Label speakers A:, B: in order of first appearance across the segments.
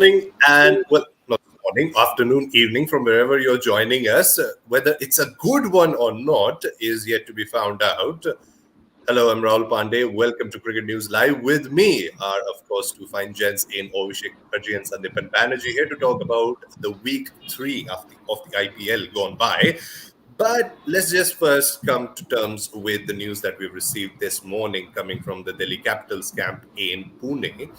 A: morning and well, not morning, afternoon, evening from wherever you're joining us. Whether it's a good one or not is yet to be found out. Hello, I'm Rahul Pandey. Welcome to Cricket News Live. With me are, of course, two fine gents in Abhishek, Mukherjee and Sandipan Banerjee here to talk about the week three of the IPL gone by. But let's just first come to terms with the news that we've received this morning coming from the Delhi Capitals camp in Pune.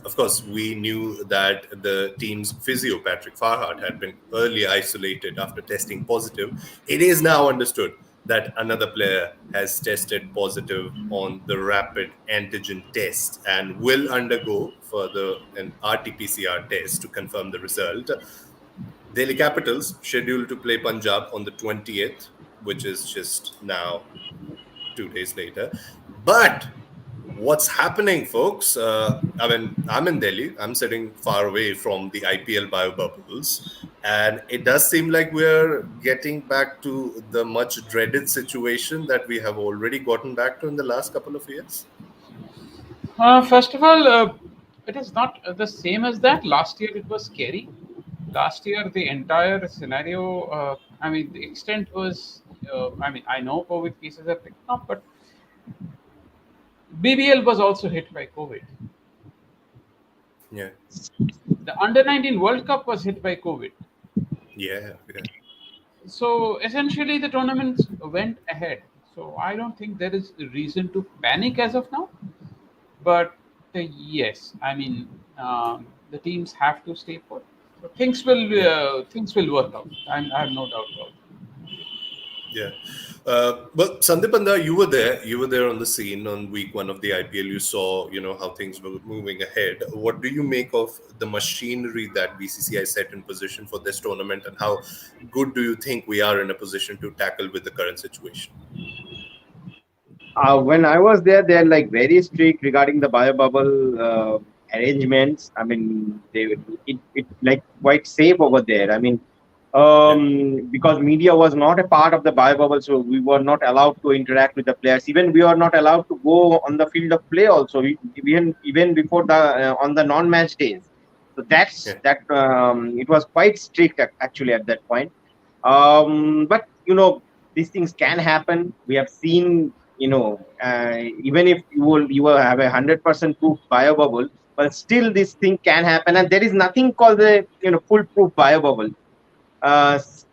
A: Of course, we knew that the team's physio, Patrick Farhad, had been early isolated after testing positive. It is now understood that another player has tested positive on the rapid antigen test and will undergo further an RT-PCR test to confirm the result. Delhi Capitals scheduled to play Punjab on the 20th, which is just now 2 days later. But what's happening, folks? I'm in Delhi. I'm sitting far away from the IPL bio bubbles. And it does seem like we're getting back to the much dreaded situation that we have already gotten back to in the last couple of years.
B: First of all, it is not the same as that. Last year it was scary. Last year the entire scenario, the extent was, I know COVID cases are picking up, but BBL was also hit by COVID.
A: Yeah.
B: The Under-19 World Cup was hit by COVID.
A: Yeah.
B: So essentially the tournaments went ahead. So I don't think there is reason to panic as of now. But yes, the teams have to stay put. So things will work out. I have no doubt about it.
A: Yeah. Well, Sandipanda, you were there. You were there on the scene on week one of the IPL. You saw, how things were moving ahead. What do you make of the machinery that BCCI set in position for this tournament, and how good do you think we are in a position to tackle with the current situation?
C: When I was there, they're like very strict regarding the bio bubble arrangements. It like quite safe over there. Because media was not a part of the bio bubble, so we were not allowed to interact with the players. Even we are not allowed to go on the field of play. Also, even before the on the non-match days. So it was quite strict actually at that point. But these things can happen. We have seen. Even if you will have 100% proof bio bubble, but still this thing can happen, and there is nothing called the foolproof bio bubble.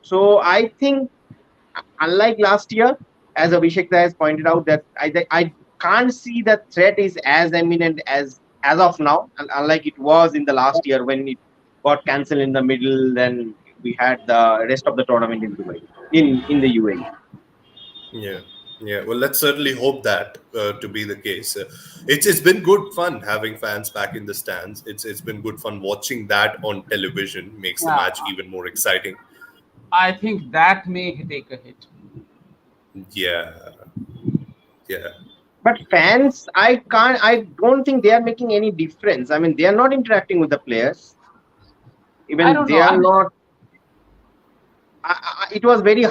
C: So I think, unlike last year, as Abhishek has pointed out, that I can't see that threat is as imminent as of now, unlike it was in the last year when it got cancelled in the middle. Then we had the rest of the tournament in Dubai, in the UAE.
A: Yeah, well, let's certainly hope that to be the case. It's been good fun having fans back in the stands. It's been good fun watching that on television. Makes the match even more exciting.
B: I think that may take a hit.
A: Yeah.
C: But fans, I don't think they are making any difference. They are not interacting with the players. Even they are not. It was very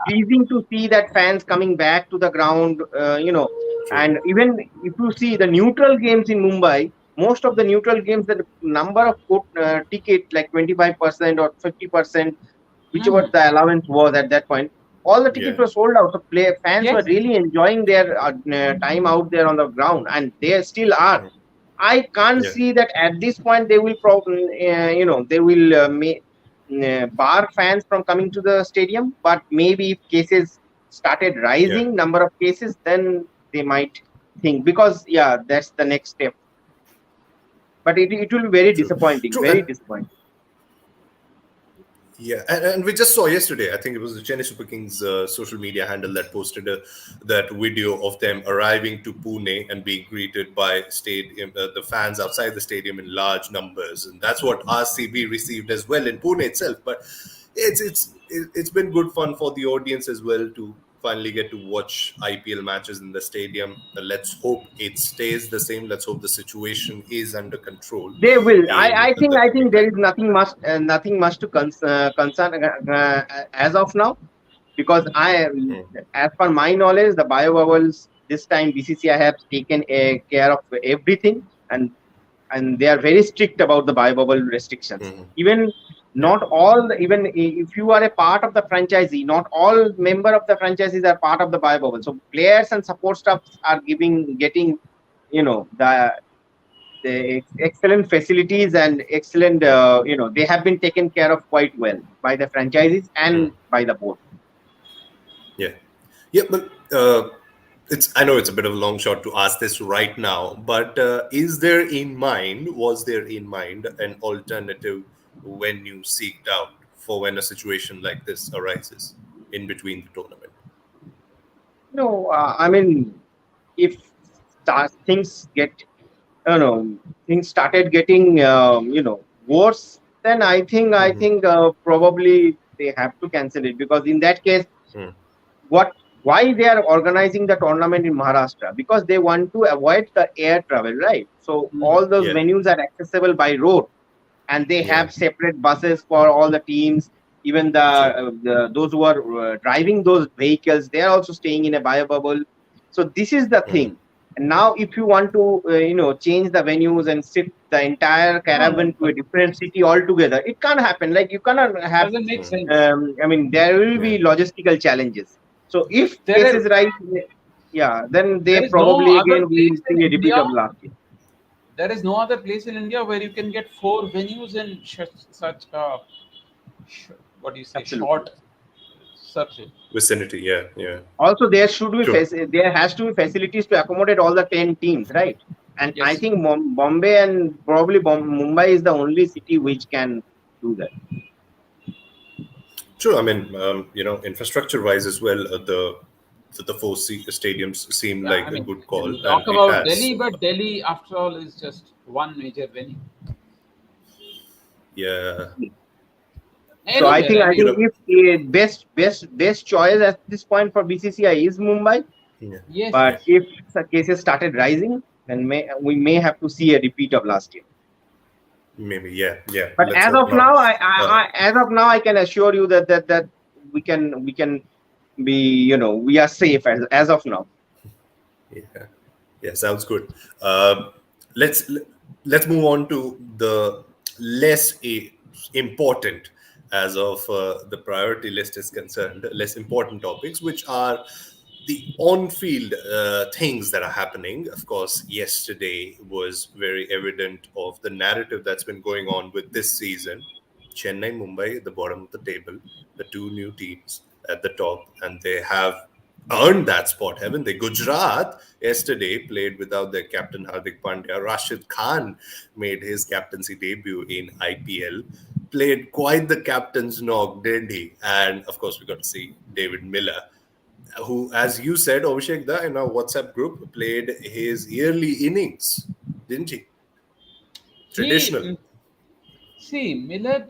C: pleasing to see that fans coming back to the ground, and even if you see the neutral games in Mumbai, most of the neutral games, the number of ticket, like 25% or 50%, whichever the allowance was at that point, all the tickets were sold out. So fans were really enjoying their time out there on the ground, and they still are. I can't see that at this point they will bar fans from coming to the stadium, but maybe if cases started rising, number of cases, then they might think, because that's the next step. But it will be very disappointing. Very disappointing.
A: Yeah, and we just saw yesterday, I think it was the Chennai Super Kings social media handle that posted that video of them arriving to Pune and being greeted by the fans outside the stadium in large numbers, and that's what RCB received as well in Pune itself. But it's been good fun for the audience as well to finally get to watch IPL matches in the stadium. Let's hope it stays the same. Let's hope the situation is under control.
C: They will. I think there is nothing much to concern as of now, because as per my knowledge, the bio bubbles this time BCCI have taken care of everything, and and they are very strict about the bio-bubble restrictions.
A: Mhm.
C: Even
A: Yeah.
C: not all, even if you are a part of the franchisee, not all member of the franchisees are part of the bio-bubble. So players and support staffs are getting, the excellent facilities and excellent,
A: Mm.
C: they have been taken care of quite well by the franchisees
A: Mm.
C: and by the board.
A: Yeah. Yeah, but it's I know it's a bit of a long shot to ask this right now, but was there in mind an alternative venue seeked out for when a situation like this arises in between the tournament?
C: No, I mean, if things get, things started getting, worse, then
A: Hmm.
C: probably they have to cancel it, because in that case,
A: Mm.
C: what why they are organizing the tournament in Maharashtra? Because they want to avoid the air travel, right? So
B: Mhm.
C: all those
A: Yeah,
C: venues are accessible by road, and they
A: yeah,
C: have separate buses for all the teams. Even
A: true.
C: the those who are driving those vehicles, they are also staying in a bio bubble. So this is the
A: Hmm.
C: thing. And now if you want to change the venues and shift the entire
B: No, no,
C: caravan to
B: but
C: a different city altogether, it can't happen. Like, you cannot have,
B: doesn't make
A: Mm.
B: sense.
C: I mean, there will
A: Yeah.
C: be logistical challenges. So if
B: There
C: cases
B: are
C: rise, yeah, then they
B: there is no
C: probably
B: other
C: again we will
B: place in
C: see a repeat
B: India.
C: of last year.
B: There is no other place in India where you can get four venues in such a what do you say,
C: Absolutely.
B: short circle.
A: Vicinity. Yeah, yeah,
C: Also, there should be
A: true.
C: there has to be facilities to accommodate all the 10 teams, right? And I
B: Yes.
C: think Bombay and probably Mumbai is the only city which can do that.
A: True. I mean, infrastructure-wise as well, the four stadiums seem
B: Yeah,
A: like
B: I
A: a
B: mean,
A: good
B: you
A: call,
B: can
A: and
B: talk
A: it
B: about
A: has.
B: Delhi, but Delhi, after all, is just one major venue.
A: Yeah,
C: So I
B: Anywhere,
C: think
B: I
C: I
A: you
B: mean,
C: think
A: know.
C: if best choice at this point for BCCI is Mumbai,
A: Yeah,
B: yes,
C: but
A: yeah,
B: yes.
C: if the cases started rising, then we may have to see a repeat of last year.
A: maybe. Yeah, yeah.
C: But
A: Let's hope not.
C: as of now, I can assure you that we can be, we are safe as of now.
A: Yeah, yeah. Sounds good. Let's let's move on to the less important, as of the priority list is concerned, less important topics, which are the on-field things that are happening. Of course, yesterday was very evident of the narrative that's been going on with this season. Chennai, Mumbai at the bottom of the table, the two new teams at the top, and they have earned that spot, haven't they? Gujarat yesterday played without their captain Hardik Pandya. Rashid Khan made his captaincy debut in IPL. Played quite the captain's knock, didn't he? And of course, we got to see David Miller, who, as you said, Abhishek, in our WhatsApp group, played his yearly innings, didn't he?
B: He
A: Traditional.
B: see Miller.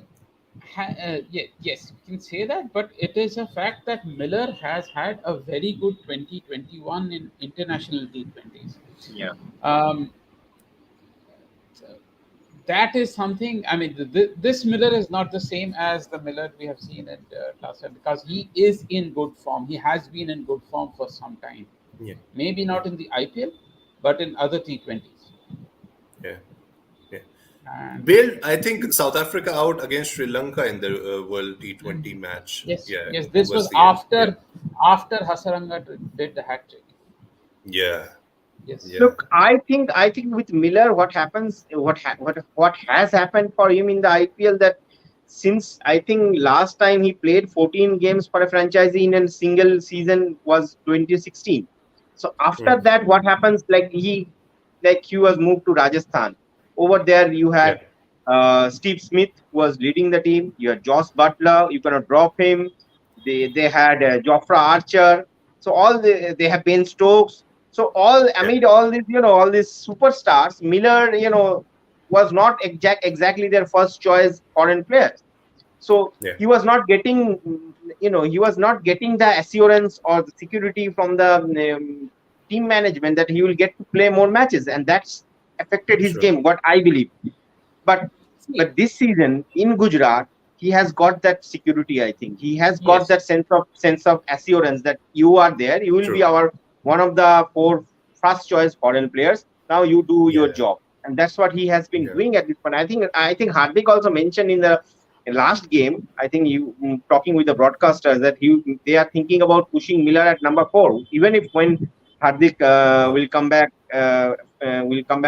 B: Yes, you can say that, but it is a fact that Miller has had a very good 2021 in international T20s.
C: Yeah.
B: Um, that is something. I mean, this Miller is not the same as the Miller we have seen at last time, because he is in good form. He has been in good form for some time.
A: Yeah,
B: Maybe
A: yeah,
B: not in the IPL, but in other T20s.
A: yeah, yeah.
B: And
A: Bailed, I think, South Africa out against Sri Lanka in the World T20 match.
B: yes,
A: Yeah,
B: yes, this
A: was
B: was
A: the end. Yeah,
B: after Hasaranga did the hat trick.
A: yeah,
B: Yes.
A: yeah.
C: Look, I think with Miller, what happens, what has happened for him in the IPL, that since I think last time he played 14 games for a franchisee in a single season was 2016. So after
A: Mm,
C: that, what happens? Like he was moved to Rajasthan. Over there, you
A: yeah,
C: had Steve Smith was leading the team. You had Josh Butler. You cannot drop him. They had Jofra Archer. So they have Ben Stokes. So
A: yeah,
C: amid all these, all these superstars, Miller, was not exactly their first choice foreign players. So
A: yeah,
C: he was not getting the assurance or the security from the team management that he will get to play more matches, and that's affected his
A: sure.
C: game. What I believe, but
B: See,
C: but this season in Gujarat, he has got that security. I think he has got
B: yes,
C: that sense of assurance that you are there. You will be
A: True.
C: our one of the four first choice foreign players. Now you do your
A: Yeah,
C: job. and that's what he has been
A: Yeah.
C: doing at this point. I think Hardik also mentioned in the last game. I think you talking with the broadcasters that they are thinking about pushing Miller at number 4, even if when Hardik will come back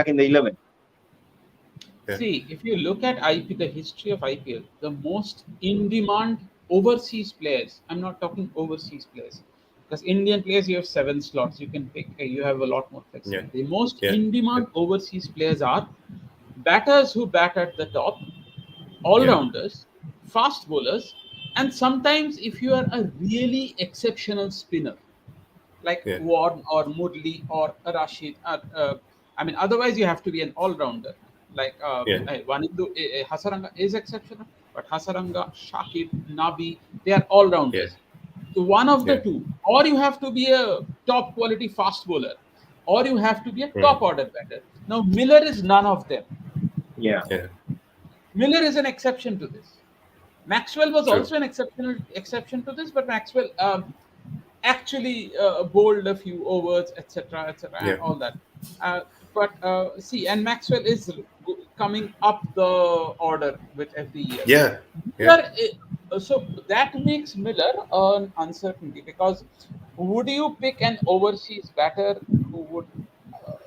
C: in the 11.
A: Yeah.
B: See, if you look at the history of IPL, the most in-demand overseas players. I'm not talking overseas players, because Indian players you have 7 slots. You can pick. You have a lot more
A: Yeah.
B: flexibility. The most
A: Yeah.
B: in-demand overseas players are batters who bat at the top,
A: Yeah.
B: all-rounders, fast bowlers, and sometimes if you are a really exceptional spinner like
A: Yeah.
B: Warren or Murli or Rashid. I mean, otherwise you have to be an all-rounder. Like
A: Yeah.
B: Hasaranga is exceptional, but Hasaranga, Shakib, Nabi, they are
A: Yeah.
B: all-rounders. So one of the
A: Yeah.
B: two, or you have to be a top quality fast bowler, or you have to be a
A: Mm.
B: top order batter. Now Miller is none of them.
C: Yeah,
A: Yeah.
B: Miller is an exception to this. Maxwell was
A: True.
B: also an exception to this, but Maxwell actually bowled a few overs, etc.,
A: Yeah.
B: and all that. See, and Maxwell is coming up the order with every year.
A: Yeah. Yeah.
B: Miller, so that makes Miller an uncertainty, because would you pick an overseas batter who would,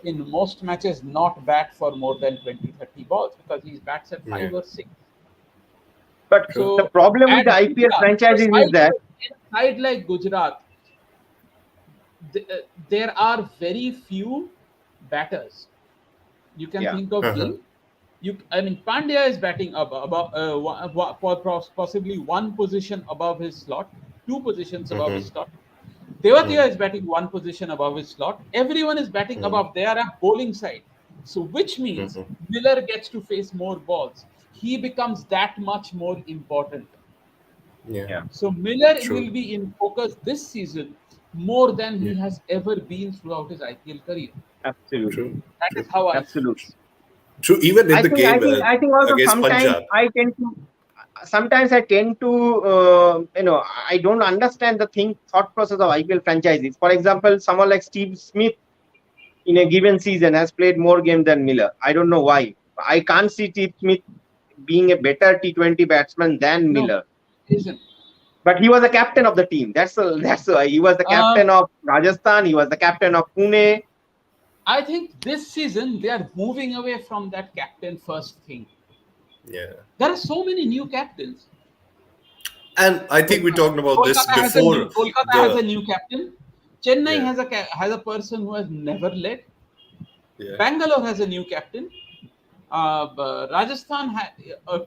B: in most matches, not bat for more than 20-30 balls because he bats at
A: Yeah.
B: 5 or 6?
C: but
A: True.
C: the
B: So
C: problem with
B: at
C: the IPL
B: Gujarat,
C: franchises is that
B: in a side like Gujarat, there are very few batters. You can
C: yeah,
B: think of
A: Uh-huh.
B: Gill. I mean, Pandya is batting above possibly one position above his slot, 2 positions above his
A: Mm-hmm.
B: slot. Tewatia
A: Mm.
B: is batting 1 position above his slot. Everyone is batting
A: Mm.
B: above. They are a bowling side. So, which means
A: Mm-hmm.
B: Miller gets to face more balls. He becomes that much more important.
A: Yeah.
C: yeah,
B: So Miller
A: True.
B: will be in focus this season more than
A: Yeah.
B: he has ever been throughout his IPL career.
A: True.
C: absolutely,
B: That is
A: True.
B: how I feel.
C: absolutely.
A: True. Even in
C: I
A: the
C: think, I
A: game
C: think, I think also
A: against Punjab.
C: sometimes I tend to, I don't understand the thought process of IPL franchises. For example, someone like Steve Smith in a given season has played more games than Miller. I don't know why. I can't see Steve Smith being a better T20 batsman than
B: No,
C: Miller.
B: isn't.
C: But he was the captain of the team. That's why he was the
B: Um,
C: captain of Rajasthan. He was the captain of Pune.
B: I think this season they are moving away from that captain first thing.
A: Yeah.
B: There are so many new captains.
A: And I think we talked about this before
B: Kolkata has a
A: the.
B: new captain. Chennai
A: Yeah.
B: has a person who has never led.
A: Yeah.
B: Bangalore has a new captain. Rajasthan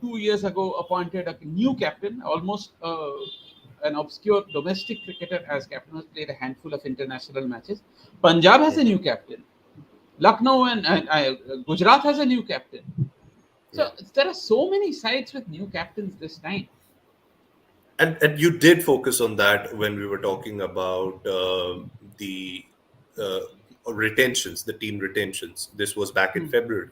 B: 2 years ago appointed a new captain, almost an obscure domestic cricketer as captain, has played a handful of international matches. Punjab has a
A: Mm-hmm.
B: new captain. Lucknow and Gujarat has a new captain.
A: Yeah.
B: So there are so many sides with new captains this time.
A: And you did focus on that when we were talking about the uh, retentions, the team retentions. This was back in
B: Hmm.
A: February.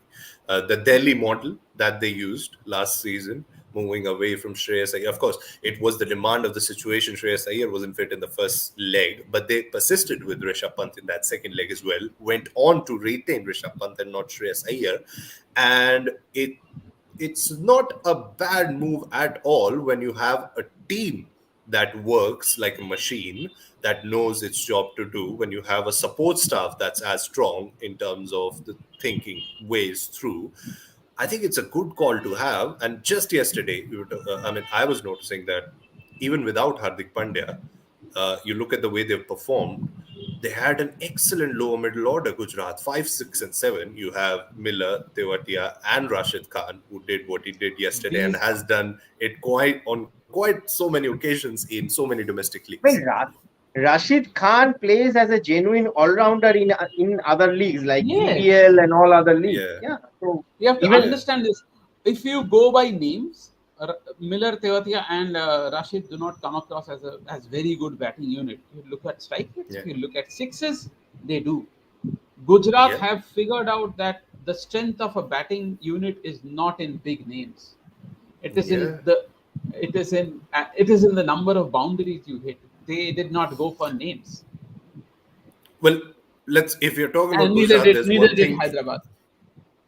A: The Delhi model that they used last season, moving away from Shreyas Iyer. Of course, it was the demand of the situation. Shreyas Iyer wasn't fit in the first leg, but they persisted with Rishabh Pant in that second leg as well. Went on to retain Rishabh Pant and not Shreyas Iyer, and it's not a bad move at all when you have a team that works like a machine, that knows its job to do, when you have a support staff that's as strong in terms of the thinking ways through. I think it's a good call to have. And just yesterday, I mean, I was noticing that even without Hardik Pandya, you look at the way they've performed. They had an excellent lower middle order, Gujarat, 5, 6, and 7. You have Miller, Tewatia, and Rashid Khan, who did what he did yesterday and
B: These
A: has done it quite so many occasions in so many domestic leagues.
C: Well, Rashid Khan plays as a genuine all-rounder in other leagues like
B: Yes,
C: BBL and all other leagues.
A: Yeah,
C: Yeah. So
B: you have to
C: even
A: yeah,
B: understand this. If you go by names, Miller, Tewatia, and Rashid do not come across as very good batting unit. You look at strike rates,
A: yeah,
B: if you look at sixes, they do. Gujarat
A: yeah,
B: have figured out that the strength of a batting unit is not in big names. It is in
A: yeah.
B: the it is in the number of boundaries you hit. They did not go for names,
A: Well, if you're talking
B: and
A: about Gujarat, there's
B: neither
A: one
B: did
A: thing.
B: Hyderabad.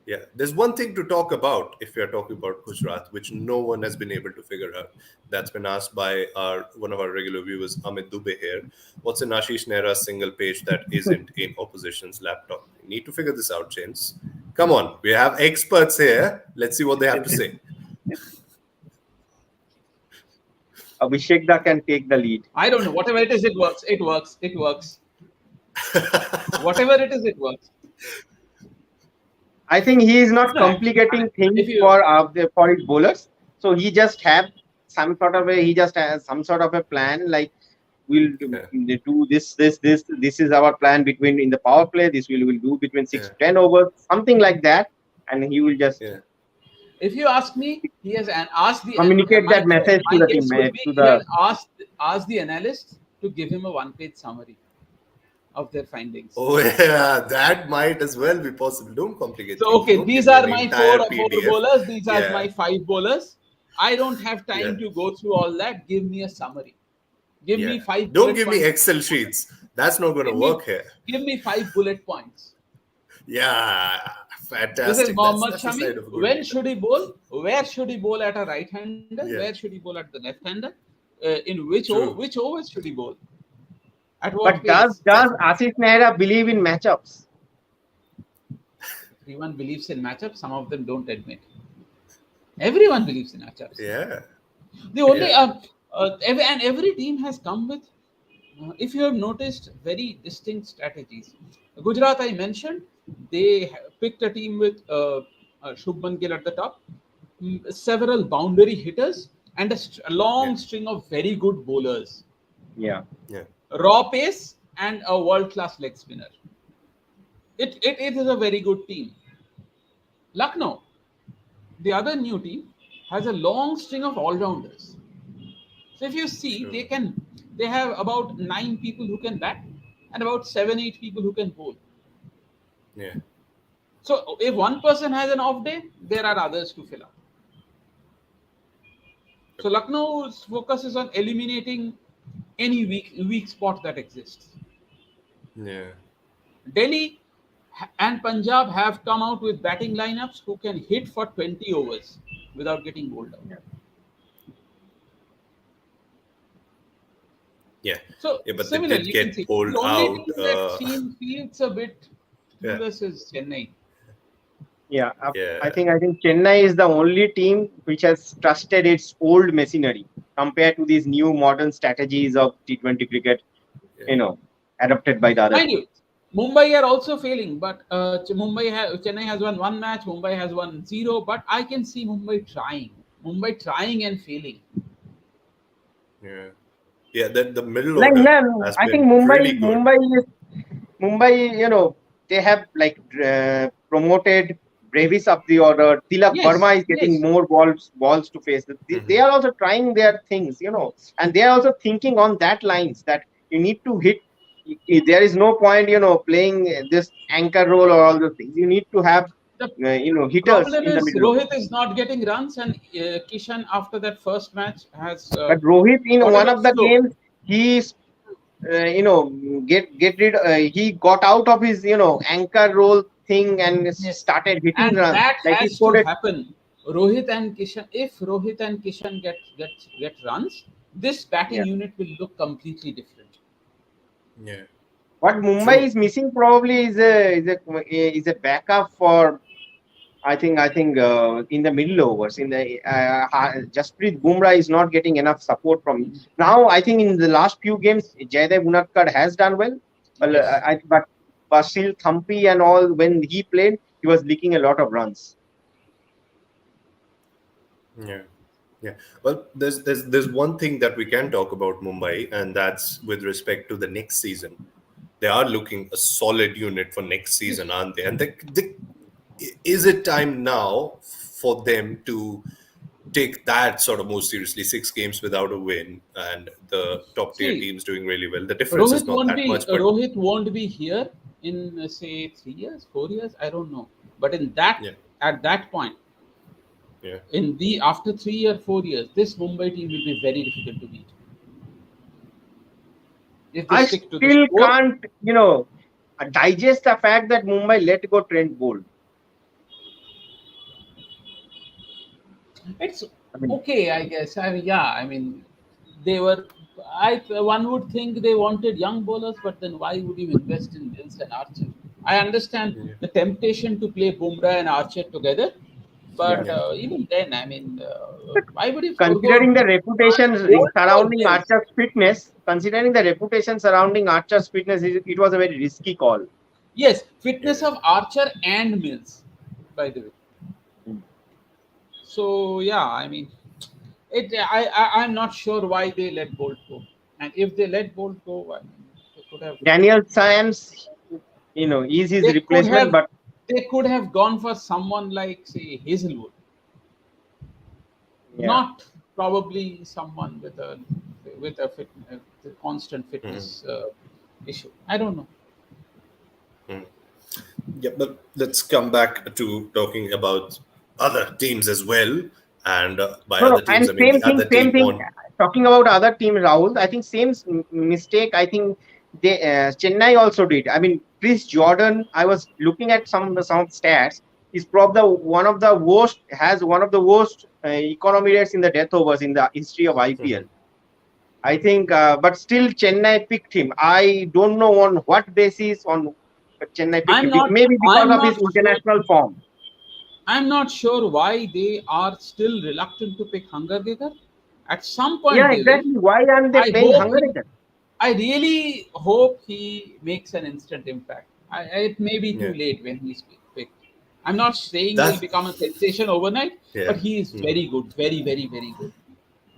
A: Yeah. Yeah, there's one thing to talk about if we are talking about Gujarat, which no one has been able to figure out. That's been asked by our one of our regular viewers, Amit Dubey here. What's an Ashish Nehra's single page that isn't in opposition's laptop? We need to figure this out, gents. Come on, we have experts here. Let's see what they have to say.
C: Abhishek da can take the lead.
B: I don't know. Whatever it is, it works. It works. It works. Whatever it is, it works.
C: I think he is not
B: No,
C: complicating things
B: if you
C: for his bowlers. So he just have some sort of he just has some sort of a plan, like we'll do this is our plan between in the power play. This will do between 6 to 10 overs, something like that, and he will just
B: if you ask me, he has asked the
C: communicate that message to
B: my
C: the
B: guess
C: team,
B: would be
C: to
B: he has
C: the
B: asked the analyst to give him a one-page summary of their findings.
A: Oh yeah, that might as well be possible. Don't complicate
B: So
A: things.
B: okay,
A: Don't
B: these
A: give me
B: are
A: an
B: my
A: entire
B: four
A: PDF.
B: bowlers. These are
A: Yeah.
B: my 5 bowlers. I don't have time
A: Yeah.
B: to go through all that. Give me a summary. Give me
A: Yeah.
B: 5
A: Don't
B: bullet
A: give me
B: points.
A: Excel sheets. That's not going to
B: Give me
A: work here.
B: 5 bullet points.
A: Yeah,
B: This is
A: fantastic.
B: Mohammad
A: That's the
B: Shami.
A: side of a good
B: When
A: leader.
B: should he bowl? Where should he bowl at a right-hander? Where
A: Yeah.
B: should he bowl at the left-hander? In which
A: True.
B: which overs should he bowl? At what
C: but does
B: pace?
C: Ashish Nehra believe in matchups?
B: Everyone believes in matchups. Some of them don't admit. Everyone believes in matchups.
A: Yeah.
B: The only
A: Yeah.
B: and every team has come with, if you have noticed, very distinct strategies. Gujarat, I mentioned, they picked a team with Shubman Gill at the top, several boundary hitters, and a long string of very good bowlers.
C: Yeah.
A: Yeah.
B: Raw pace and a world-class leg spinner. It is a very good team. Lucknow, the other new team, has a long string of all-rounders. So if you see,
A: True.
B: they have about 9 people who can bat and about 7-8 people who can bowl.
A: Yeah.
B: So if one person has an off day, there are others to fill up. So Lucknow's focus is on eliminating any weak spot that exists.
A: Yeah.
B: Delhi and Punjab have come out with batting lineups who can hit for 20 overs without getting bowled out.
A: Yeah.
B: So
A: Yeah, but they
B: similarly,
A: did
B: you can
A: get
B: see
A: pulled
B: the only
A: out.
B: team that feels a bit
A: Yeah.
B: clueless is Chennai.
C: Yeah,
A: Yeah.
C: I think Chennai is the only team which has trusted its old machinery compared to these new modern strategies of T20 cricket, adopted by the other
B: Mind
C: teams.
B: you, Mumbai are also failing, but Chennai has won one match, Mumbai has won 0, but I can see Mumbai trying and failing.
A: Yeah. Yeah. Then the middle
C: Like,
A: order
C: no,
A: has
C: I think
A: been pretty good.
C: Mumbai, they have like promoted Bravis up the order. Tilak
B: Yes,
C: Verma is getting
B: yes.
C: more balls to face. They are also trying their things, and they are also thinking on that lines that you need to hit. There is no point, playing this anchor role or all those things. You need to have,
B: The
C: hitters
B: problem
C: in the
B: is
C: middle.
B: Rohit is not getting runs, and Kishan after that first match has
C: But Rohit in
B: got a
C: one
B: bit
C: of the
B: slow.
C: games, he's get rid. He got out of his anchor role thing and
B: Yes,
C: started hitting
B: and
C: runs.
B: that
C: Like he
B: has to
C: scored it.
B: happen. If Rohit and Kishan get runs, this batting
C: Yeah.
B: unit will look completely different.
A: Yeah.
C: What Mumbai
A: True.
C: is missing probably is a backup for. I think in the middle overs in the Jasprit Bumrah is not getting enough support from him. Now I think in the last few games Jaydev Unadkat has done well,
B: Yes.
C: but Basil Thampi and all, when he played he was leaking a lot of runs.
A: Yeah. Yeah. Well, there's one thing that we can talk about Mumbai, and that's with respect to the next season. They are looking a solid unit for next season, aren't they? And is it time now for them to take that sort of more seriously? 6 games without a win, and the top tier
B: See,
A: teams doing really well. The difference is not that much, but
B: Rohit won't be here in say 3 years, 4 years. I don't know, but
A: yeah,
B: at that point,
A: yeah,
B: in the after 3 or 4 years, this Mumbai team will be very difficult to beat if they
C: I
B: stick to this
C: still
B: core.
C: can't digest the fact that Mumbai let go Trent Bolt.
B: It's
C: I mean,
B: okay, I guess. I mean, yeah, I mean, they were. One would think they wanted young bowlers, but then why would you invest in Mills and Archer? I understand
A: Yeah.
B: the temptation to play Bumrah and Archer together,
C: yeah.
B: but even then, I mean, why would you forego
C: Considering the reputation
B: Bolt for
C: surrounding
B: Mills?
C: it was a very risky call.
B: Yes, fitness
A: Yeah.
B: of Archer and Mills, by the way.
C: Mm.
B: So yeah, I mean, I'm not sure why they let Bolt go, and if they let Bolt go, I mean, they could have
C: Daniel Symes, is his
B: they could
C: replacement,
B: have
C: but
B: they could have gone for someone like say Hazelwood,
C: yeah.
B: not probably someone with a constant
A: Mhm.
B: fitness issue. I don't know.
A: Mhm. Yeah, but let's come back to talking about other teams as well. And by
C: No, no,
A: other teams,
C: and
A: I mean the other
C: same
A: team
C: thing.
A: on.
C: Talking about other team, Rahul, I think same mistake. I think Chennai also did. I mean, Chris Jordan. I was looking at some stats. He's probably has one of the worst economy rates in the death overs in the history of IPL.
A: Mhm.
C: I think, but still Chennai picked him. I don't know on what basis on Chennai picked
B: I'm
C: him.
B: not.
C: Maybe because
B: I'm
C: of his
B: not sure.
C: international form.
B: I'm not sure why they are still reluctant to pick Hungergaker. At some
C: Yeah,
B: point they will.
C: exactly. Why aren't they
B: I
C: playing
B: hope he,
C: Hungary?
B: I really hope he makes an instant impact. It may be too
A: Yeah,
B: late when he's picked. I'm not saying he'll
A: that
B: become a sensation overnight, but
A: yeah.
B: he is
A: Mhm.
B: very good, very, very, very good.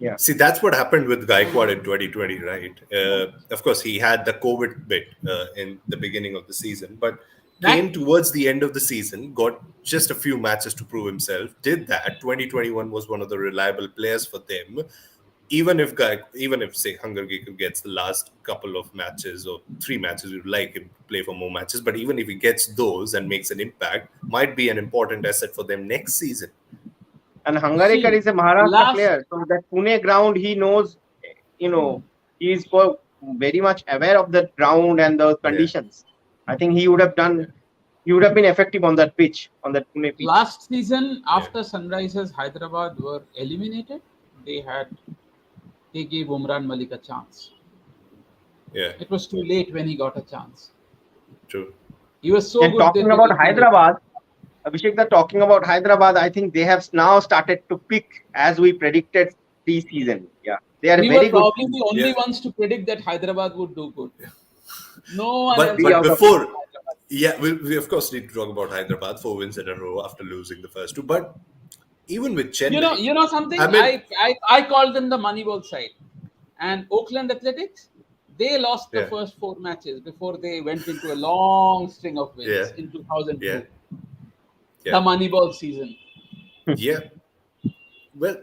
C: Yeah.
A: See, that's what happened with Gaikwad in 2020, right? Of course, he had the COVID bit in the beginning of the season, but
B: That
A: came towards the end of the season, got just a few matches to prove himself. Did that. 2021 was one of the reliable players for them. Even if say Hunger Gaker gets the last couple of matches or three matches, we'd like him to play for more matches. But even if he gets those and makes an impact, might be an important asset for them next season.
C: And Hangarekar
B: see
C: is a Maharashtra
B: last
C: player, so that Pune ground he knows. He is very much aware of the ground and the
A: Yeah,
C: conditions. I think he would have
A: yeah,
C: done. He would have been effective on that pitch, on that Pune pitch.
B: last season
A: yeah,
B: after Sunrisers Hyderabad were eliminated, they gave Umran Malik a chance.
A: yeah.
B: It was too late when he got a chance.
A: True.
B: He was so
C: And
B: good
C: talking
B: that they
C: about
B: did too late.
C: Hyderabad, Abhishek, talking about Hyderabad, I think they have now started to pick as we predicted pre-season. Yeah, they are a
B: We were
C: very good
B: probably
C: team.
B: the
A: Yeah.
B: only ones to predict that Hyderabad would do good. No one
A: But
B: else
C: Three
A: but
C: out of
B: predicted
A: before,
B: Hyderabad.
A: yeah, we of course need to talk about Hyderabad, 4 wins in a row after losing the first two. But even with Chennai,
B: You know
A: I
B: something?
A: mean,
B: I call them the Moneyball side. And Oakland Athletics, they lost the
A: yeah,
B: first four matches before they went into a long string of
A: yeah,
B: wins in
A: yeah,
B: 2002,
A: yeah,
B: the Moneyball season.
A: yeah. Well,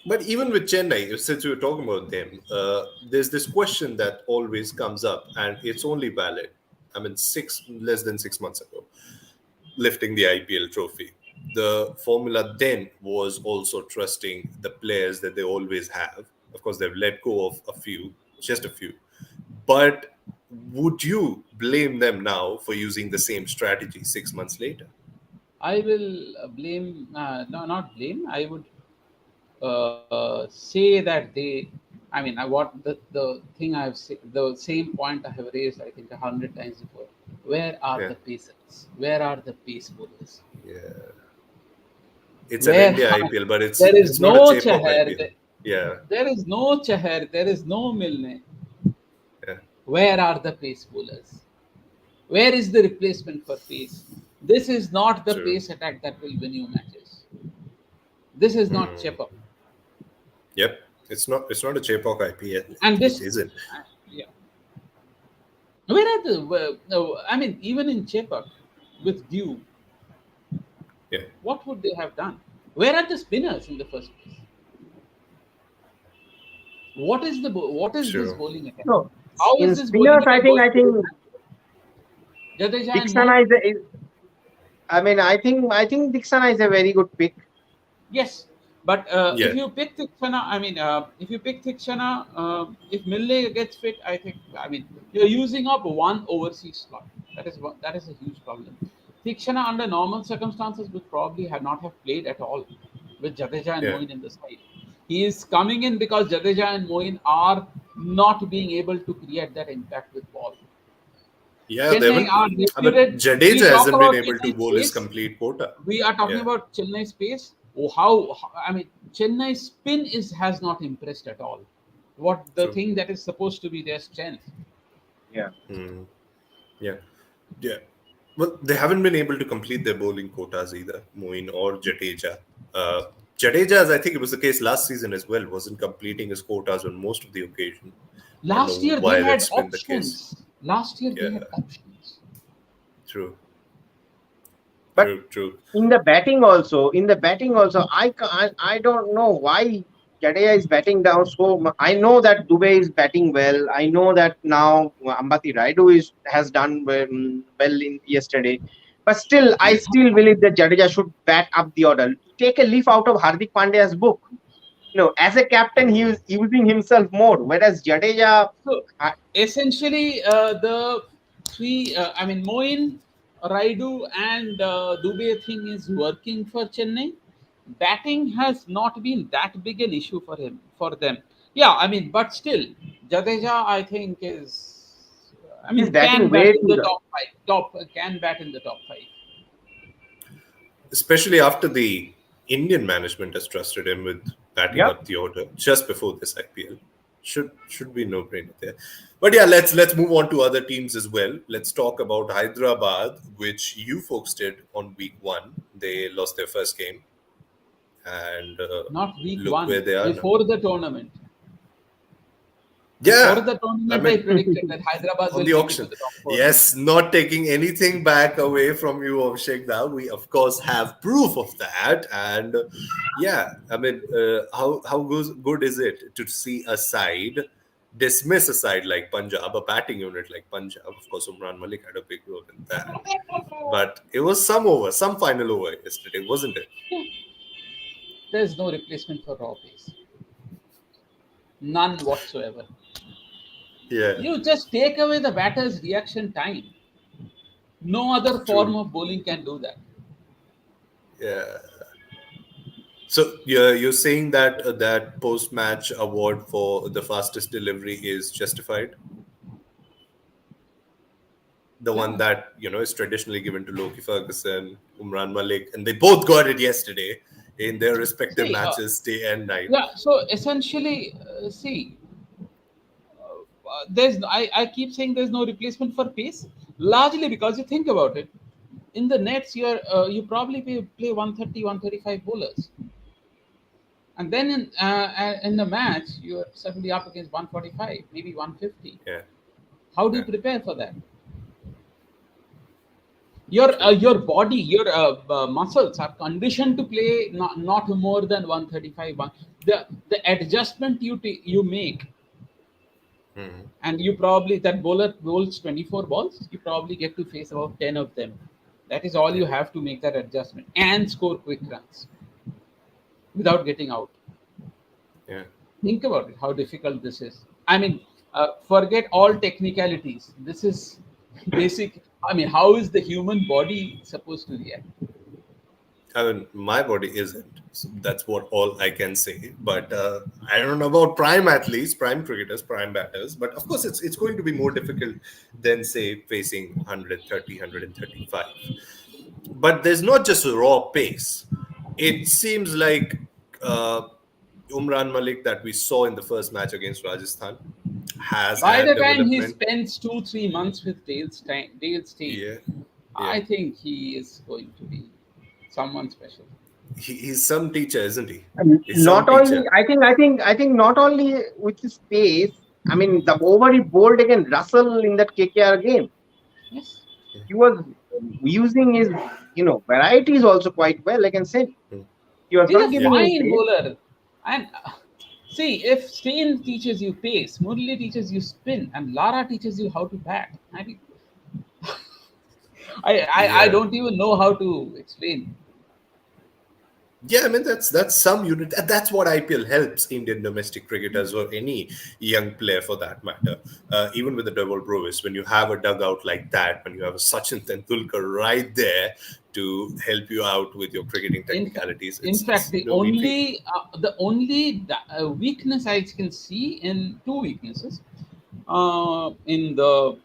A: but even with Chennai, since we were talking about them, there's this question that always comes up, and it's only valid. I mean, less than 6 months ago, lifting the IPL trophy. The formula then was also trusting the players that they always have. Of course, they've let go of a few, just a few. But would you blame them now for using the same strategy 6 months later?
B: I will blame, no, not blame. I would say that the thing the same point I have raised, I think 100 times before. Where are
A: Yeah,
B: the pacers? Where are the pace bowlers?
A: yeah. It's an
B: Where
A: India
B: are,
A: IPL, but it's
B: there is
A: it's not a
B: no
A: Chepak
B: Chahar,
A: IPL. Yeah,
B: there is no Chahar, there is no Milne.
A: yeah,
B: Where are the pace bowlers? Where is the replacement for pace? This is not the
A: true.
B: pace attack that will win you matches. This is not
A: Hmm.
B: Chepa.
A: Yep, it's not a Chepak IPL.
B: And
A: It
B: this,
A: isn't.
B: yeah. Where are the? No, I mean, even in Chepak, with Dew,
A: Yeah,
B: what would they have done? Where are the spinners in the first place? What is this
A: true.
B: bowling attack?
C: No,
B: How
C: in
B: is this bowling
C: spinners,
B: attack going
C: I
B: to win
C: think
B: matches? Jadeja and
C: Dixana
B: Mohit.
C: I mean, I think Dixana is a very good pick.
B: Yes, but if
A: Yeah,
B: you pick Thikshana, if you pick Thikshana, if Milne gets fit, you're using up one overseas slot. That is a huge problem. Thikshana under normal circumstances would probably have not have played at all. with Jadeja and
A: Yeah.
B: Moeen in the side. He is coming in because Jadeja and Moeen are not being able to create that impact with ball.
A: Yeah, they
B: Chennai
A: haven't.
B: are
A: I mean,
B: reputed. We
A: Jadeja
B: talk
A: hasn't been
B: about
A: able to
B: Chennai
A: bowl his
B: pace.
A: complete quota.
B: We are talking
A: Yeah,
B: about Chennai space. Oh, how I mean, Chennai spin is has not impressed at all. What the
A: true.
B: thing that is supposed to be their strength.
C: Yeah.
A: Hmm. Yeah, yeah. Well, they haven't been able to complete their bowling quotas either, Moeen or Jadeja. Uh, Jadeja, as I think it was the case last season as well, wasn't completing his quotas on most of the occasion. I don't
B: Last
A: know
B: year they
A: why
B: had
A: that's been the case.
B: options. Last year they
A: Yeah,
B: had options.
A: true,
C: But
A: true.
C: in the batting also, I don't know why Jadeja is batting down so much. I know that Dubey is batting well. I know that now Ambati Raidu has done well in yesterday. But still, I still believe that Jadeja should bat up the order. Take a leaf out of Hardik Pandya's book. As a captain, he
A: Hmm.
C: is using himself more, whereas Jadeja,
B: So
C: uh,
B: essentially, the three, I mean, Moin, Raidu, and Dubey thing is working for Chennai. Batting has not been that big an issue for him, for them. Yeah, I mean, but still, Jadeja, I think, I
C: he's
B: mean,
C: batting
B: can bat
C: way
B: in
C: too
B: the
C: low.
B: top five. Can bat in the top five.
A: Especially after the Indian management has trusted him with batting
C: Yep.
A: up the order just before this IPL. Should be no brainer there. But yeah, let's move on to other teams as well. Let's talk about Hyderabad, which you folks did on week one. They lost their first game, and
B: Not week
A: look where
B: one,
A: they are now.
B: before the tournament. Before
A: Yeah,
B: the
A: I
B: tournament, I
A: mean,
B: predicted that Hyderabad
A: on
B: will
A: the
B: make it to
A: auction.
B: the top four.
A: Yes, not taking anything back away from you, Abhishek. Now we of course have proof of that, and yeah, I mean, how good is it to see a side dismiss a side like Punjab, a batting unit like Punjab? Of course, Umran Malik had a big role in that, but it was some final over yesterday, wasn't it?
B: There's no replacement for raw pace. None whatsoever.
A: Yeah,
B: You just take away the batter's reaction time. No other form
A: true.
B: of bowling can do that.
A: Yeah. So you're saying that that post match award for the fastest delivery is justified? The one
B: Yeah.
A: that is traditionally given to Loki Ferguson, Umran Malik, and they both got it yesterday in their respective
B: See,
A: matches, day and night.
B: yeah. So essentially, see, I keep saying there's no replacement for pace, largely because you think about it. In the nets, you probably play 130, 135 bowlers, and then in the match, you're suddenly up against 145, maybe 150.
A: Yeah,
B: How do you
A: yeah,
B: prepare for that?
A: true.
B: Your body, your muscles are conditioned to play not more than 135. The adjustment you make,
A: Mhm.
B: and you probably that bowler bowls 24 balls, you probably get to face about 10 of them. That is all you
A: Yeah,
B: have to make that adjustment and score quick runs without getting out.
A: yeah.
B: Think about it, how difficult this is. I mean, forget all technicalities. This is basic. I mean, how is the human body supposed to react?
A: I mean, my body isn't. So that's what all I can say. But I don't know about prime athletes, prime cricketers, prime batters. But of course, it's going to be more difficult than say facing 130, But there's not just a raw pace. It seems like uh, Umran Malik that we saw in the first match against Rajasthan has
B: By
A: had
B: the time he
A: development.
B: spends 2 3 months with Dale Steyn,
A: Yeah, yeah.
B: I think he is going to be someone special.
A: He's some teacher, isn't he?
C: And
A: He's some
C: not only,
A: teacher.
C: I think not only with his pace. I mean, the over he bowled against Russell in that KKR game,
B: Yes.
C: he was using his varieties also quite well. I can say
A: Hmm.
C: he was
B: He's
C: not
B: a
A: Yeah,
C: giving him
B: fine
C: pace.
B: bowler. And see, if Steyn teaches you pace, Murli teaches you spin, and Lara teaches you how to bat. I mean, I
A: yeah.
B: don't even know how to explain.
A: Yeah, I mean that's some unit. That's what IPL helps Indian domestic cricketers or any young player for that matter. Even with the double Bruvis, when you have a dugout like that, when you have a Sachin Tendulkar right there to help you out with your cricketing
B: In fact,
A: technicalities,
B: in fact,
A: it's no mean feat.
B: the only weakness I can see in two weaknesses in the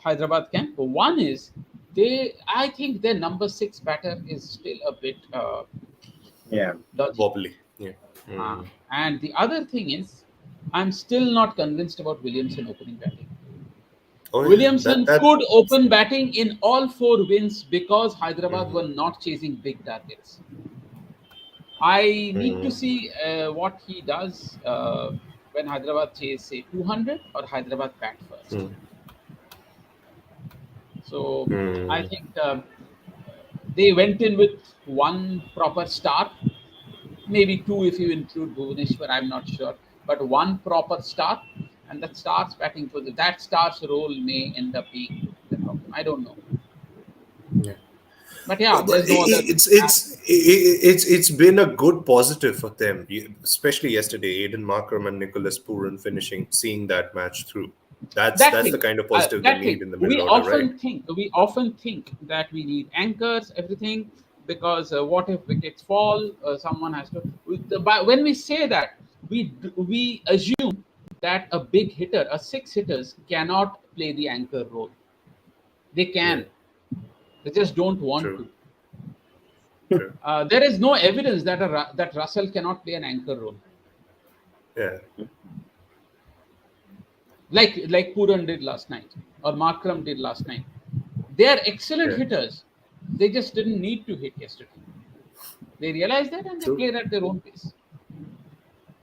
B: Hyderabad camp. One is I think their number six batter is still a bit
C: Yeah.
B: dodgy.
A: Wobbly. Yeah. Mm.
B: And the other thing is, I'm still not convinced about Williamson opening batting.
A: Oh yeah,
B: Williamson
A: that
B: could open batting in all four wins because Hyderabad
A: Mhm.
B: were not chasing big targets. I need to
A: Mm.
B: see what he does when Hyderabad chase, say, 200 or Hyderabad bat first.
A: Mm.
B: So I
A: Mm.
B: think they went in with one proper start, maybe two if you include Bhuvaneshwar, I'm not sure, but one proper start, and that star's batting for that star's role may end up being the problem. I don't know,
A: Yeah.
B: but yeah,
A: But
B: there's no other.
A: it's been a good positive for them, especially yesterday. Aiden Markram and Nicholas Puran finishing, seeing that match through.
B: That
A: That's the
B: thing
A: kind of positive they
B: that thing
A: need in the
B: we
A: middle order, right?
B: often think that we need anchors, everything, because what if wickets fall, someone has to but when we say that, we assume that a big hitter, a six hitters cannot play the anchor role. They
A: Yeah,
B: can, they just don't want
A: true,
B: to.
A: true.
B: There is no evidence that that Russell cannot play an anchor role,
A: Yeah,
B: like Puran did last night or Markram did last night. They are excellent
A: yeah,
B: hitters. They just didn't need to hit yesterday. They realized that and they
A: true,
B: played at their own pace.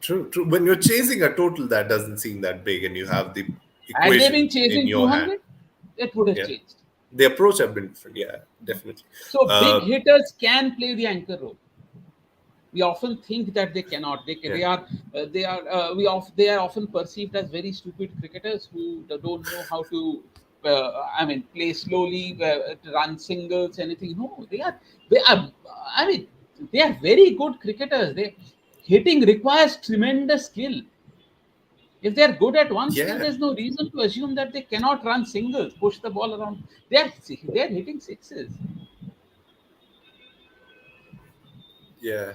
A: true, true. When you're chasing a total that doesn't seem that big, and you have the
B: Had they
A: equation
B: been
A: in
B: chasing
A: your hand,
B: 200, it would have
A: yeah,
B: changed.
A: the approach have been different. Yeah, definitely.
B: So big
A: Uh,
B: hitters can play the anchor role. We often think that they cannot.
A: yeah,
B: They are often perceived as very stupid cricketers who don't know how to. Play slowly, run singles, anything. No, they are. I mean, they are very good cricketers. They hitting requires tremendous skill. If they are good at one skill,
A: yeah,
B: there's no reason to assume that they cannot run singles, push the ball around. They are hitting sixes.
A: yeah.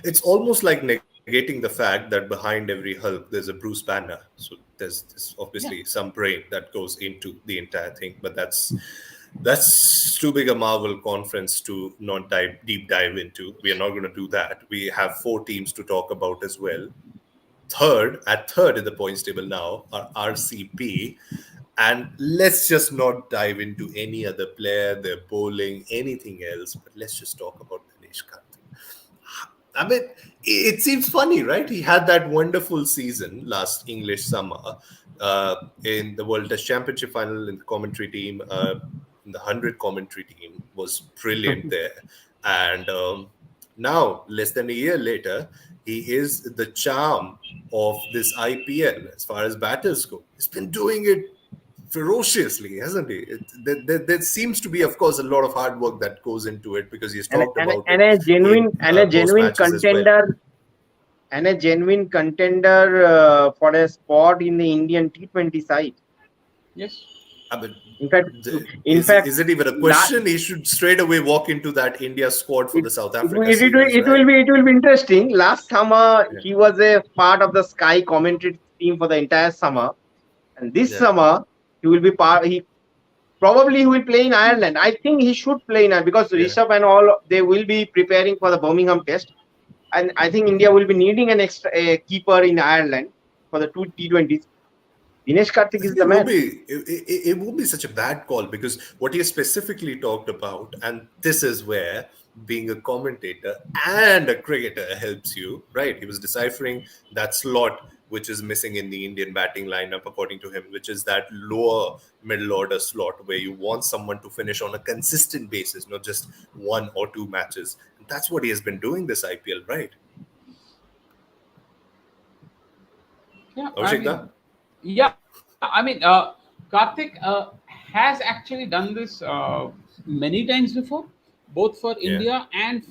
A: It's almost like negating the fact that behind every Hulk there's a Bruce Banner. So there's obviously
B: Yeah.
A: some brain that goes into the entire thing, but that's too big a Marvel conference to not deep dive into. We are not going to do that. We have four teams to talk about as well. Third in the points table now are RCP, and let's just not dive into any other player, their bowling, anything else. But let's just talk about Dinesh Karthik. I mean, it seems funny, right? He had that wonderful season last English summer in the World Test Championship final in the commentary team. In the 100 commentary team was brilliant there. And now, less than a year later, he is the charm of this IPL as far as batters go. He's been doing it ferociously, hasn't he? There seems to be, of course, a lot of hard work that goes into it because he's
C: and
A: talked
C: and
A: about
C: and
A: it
C: a
A: in
C: genuine and a
A: post
C: genuine
A: matches as well.
C: contender and a genuine contender for a spot in the Indian T20 side.
B: Yes.
A: I mean,
C: In fact, in fact,
A: is it even a
C: la-
A: question? He should straight away walk into that India squad for
C: it
A: the South
C: it
A: Africa
C: will
A: series,
C: it
A: right?
C: will be it will be interesting. Last summer,
A: Yeah,
C: he was a part of the Sky commentary team for the entire summer, and this
A: yeah,
C: summer he will be part. He will play in Ireland. I think he should play in Ireland because
A: yeah.
C: Rishabh and all they will be preparing for the Birmingham Test, and I think India will be needing an extra keeper in Ireland for the two T20s. Dinesh
A: I
C: Karthik is
A: think
C: the
A: it will
C: man.
A: be it won't be such a bad call because what he has specifically talked about, and this is where being a commentator and a cricketer helps you, right? He was deciphering that slot which is missing in the Indian batting lineup, according to him, which is that lower middle order slot where you want someone to finish on a consistent basis, not just one or two matches. And that's what he has been doing this IPL, right?
B: Yeah. I
A: Abhishek,
B: mean, yeah. Karthik has actually done this many times before. both for
A: Yeah.
B: India and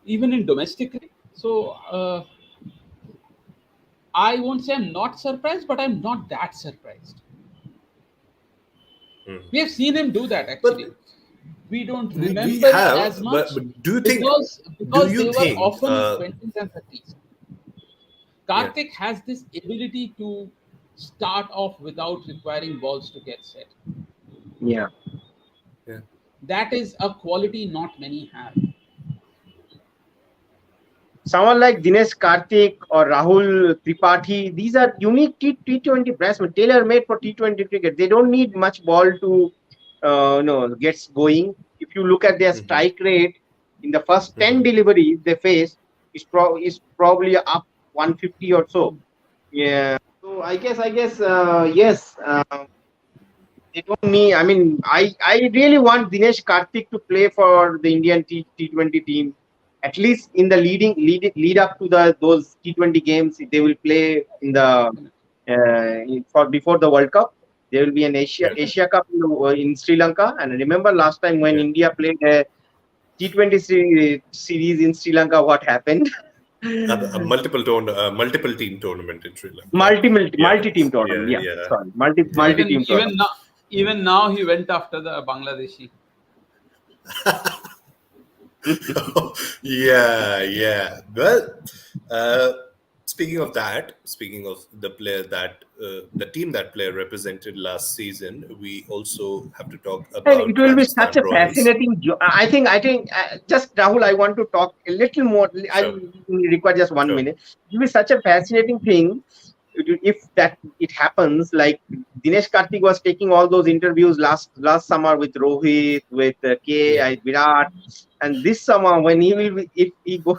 B: even in domestic cricket. So I won't say I'm not surprised, but I'm not that surprised.
A: Mhm.
B: We have seen him do that
A: But
B: actually. We don't
A: we
B: remember it
A: have,
B: as much
A: but do you think? Do
B: because
A: you
B: they were
A: think?
B: often in 20s and 30s.
A: Yeah.
B: Karthik has this ability to start off without requiring balls to get set.
C: Yeah.
A: Yeah.
B: That is a quality not many have.
C: Someone like Dinesh Karthik or Rahul Tripathi, these are unique T20 batsmen, tailor made for T20 cricket. They don't need much ball to gets going. If you look at their
A: Hmm.
C: strike rate in the first 10
A: Hmm.
C: deliveries they face, is probably up 150 or so. Yeah. So I guess yes. They don't need. I mean, I really want Dinesh Karthik to play for the Indian T20 team. At least in the lead up to the those T20 games, they will play in the for before the World Cup. There will be an
A: Yeah.
C: Asia Cup in Sri Lanka. And remember last time when
A: Yeah.
C: India played a T20 series in Sri Lanka, what happened?
A: A multiple team tournament in Sri Lanka. Yeah.
C: Multi team tournament.
A: Yeah.
C: Yeah,
A: Yeah.
C: sorry,
A: Yeah.
C: multi team tournament.
B: Even now he went after the Bangladeshi.
A: Yeah, yeah. Well, uh, speaking of the player the team that player represented last season, we also have to talk
C: And it
A: about
C: will be such
A: Rajasthan
C: a
A: Royals.
C: fascinating. I think just Rahul, I want to talk a little more.
A: Sure,
C: I'll require just one
A: sure.
C: minute. It will be such a fascinating thing if that it happens. Like Dinesh Karthik was taking all those interviews last summer with Rohit, with
A: Yeah,
C: Virat, and this summer when he will be, if he go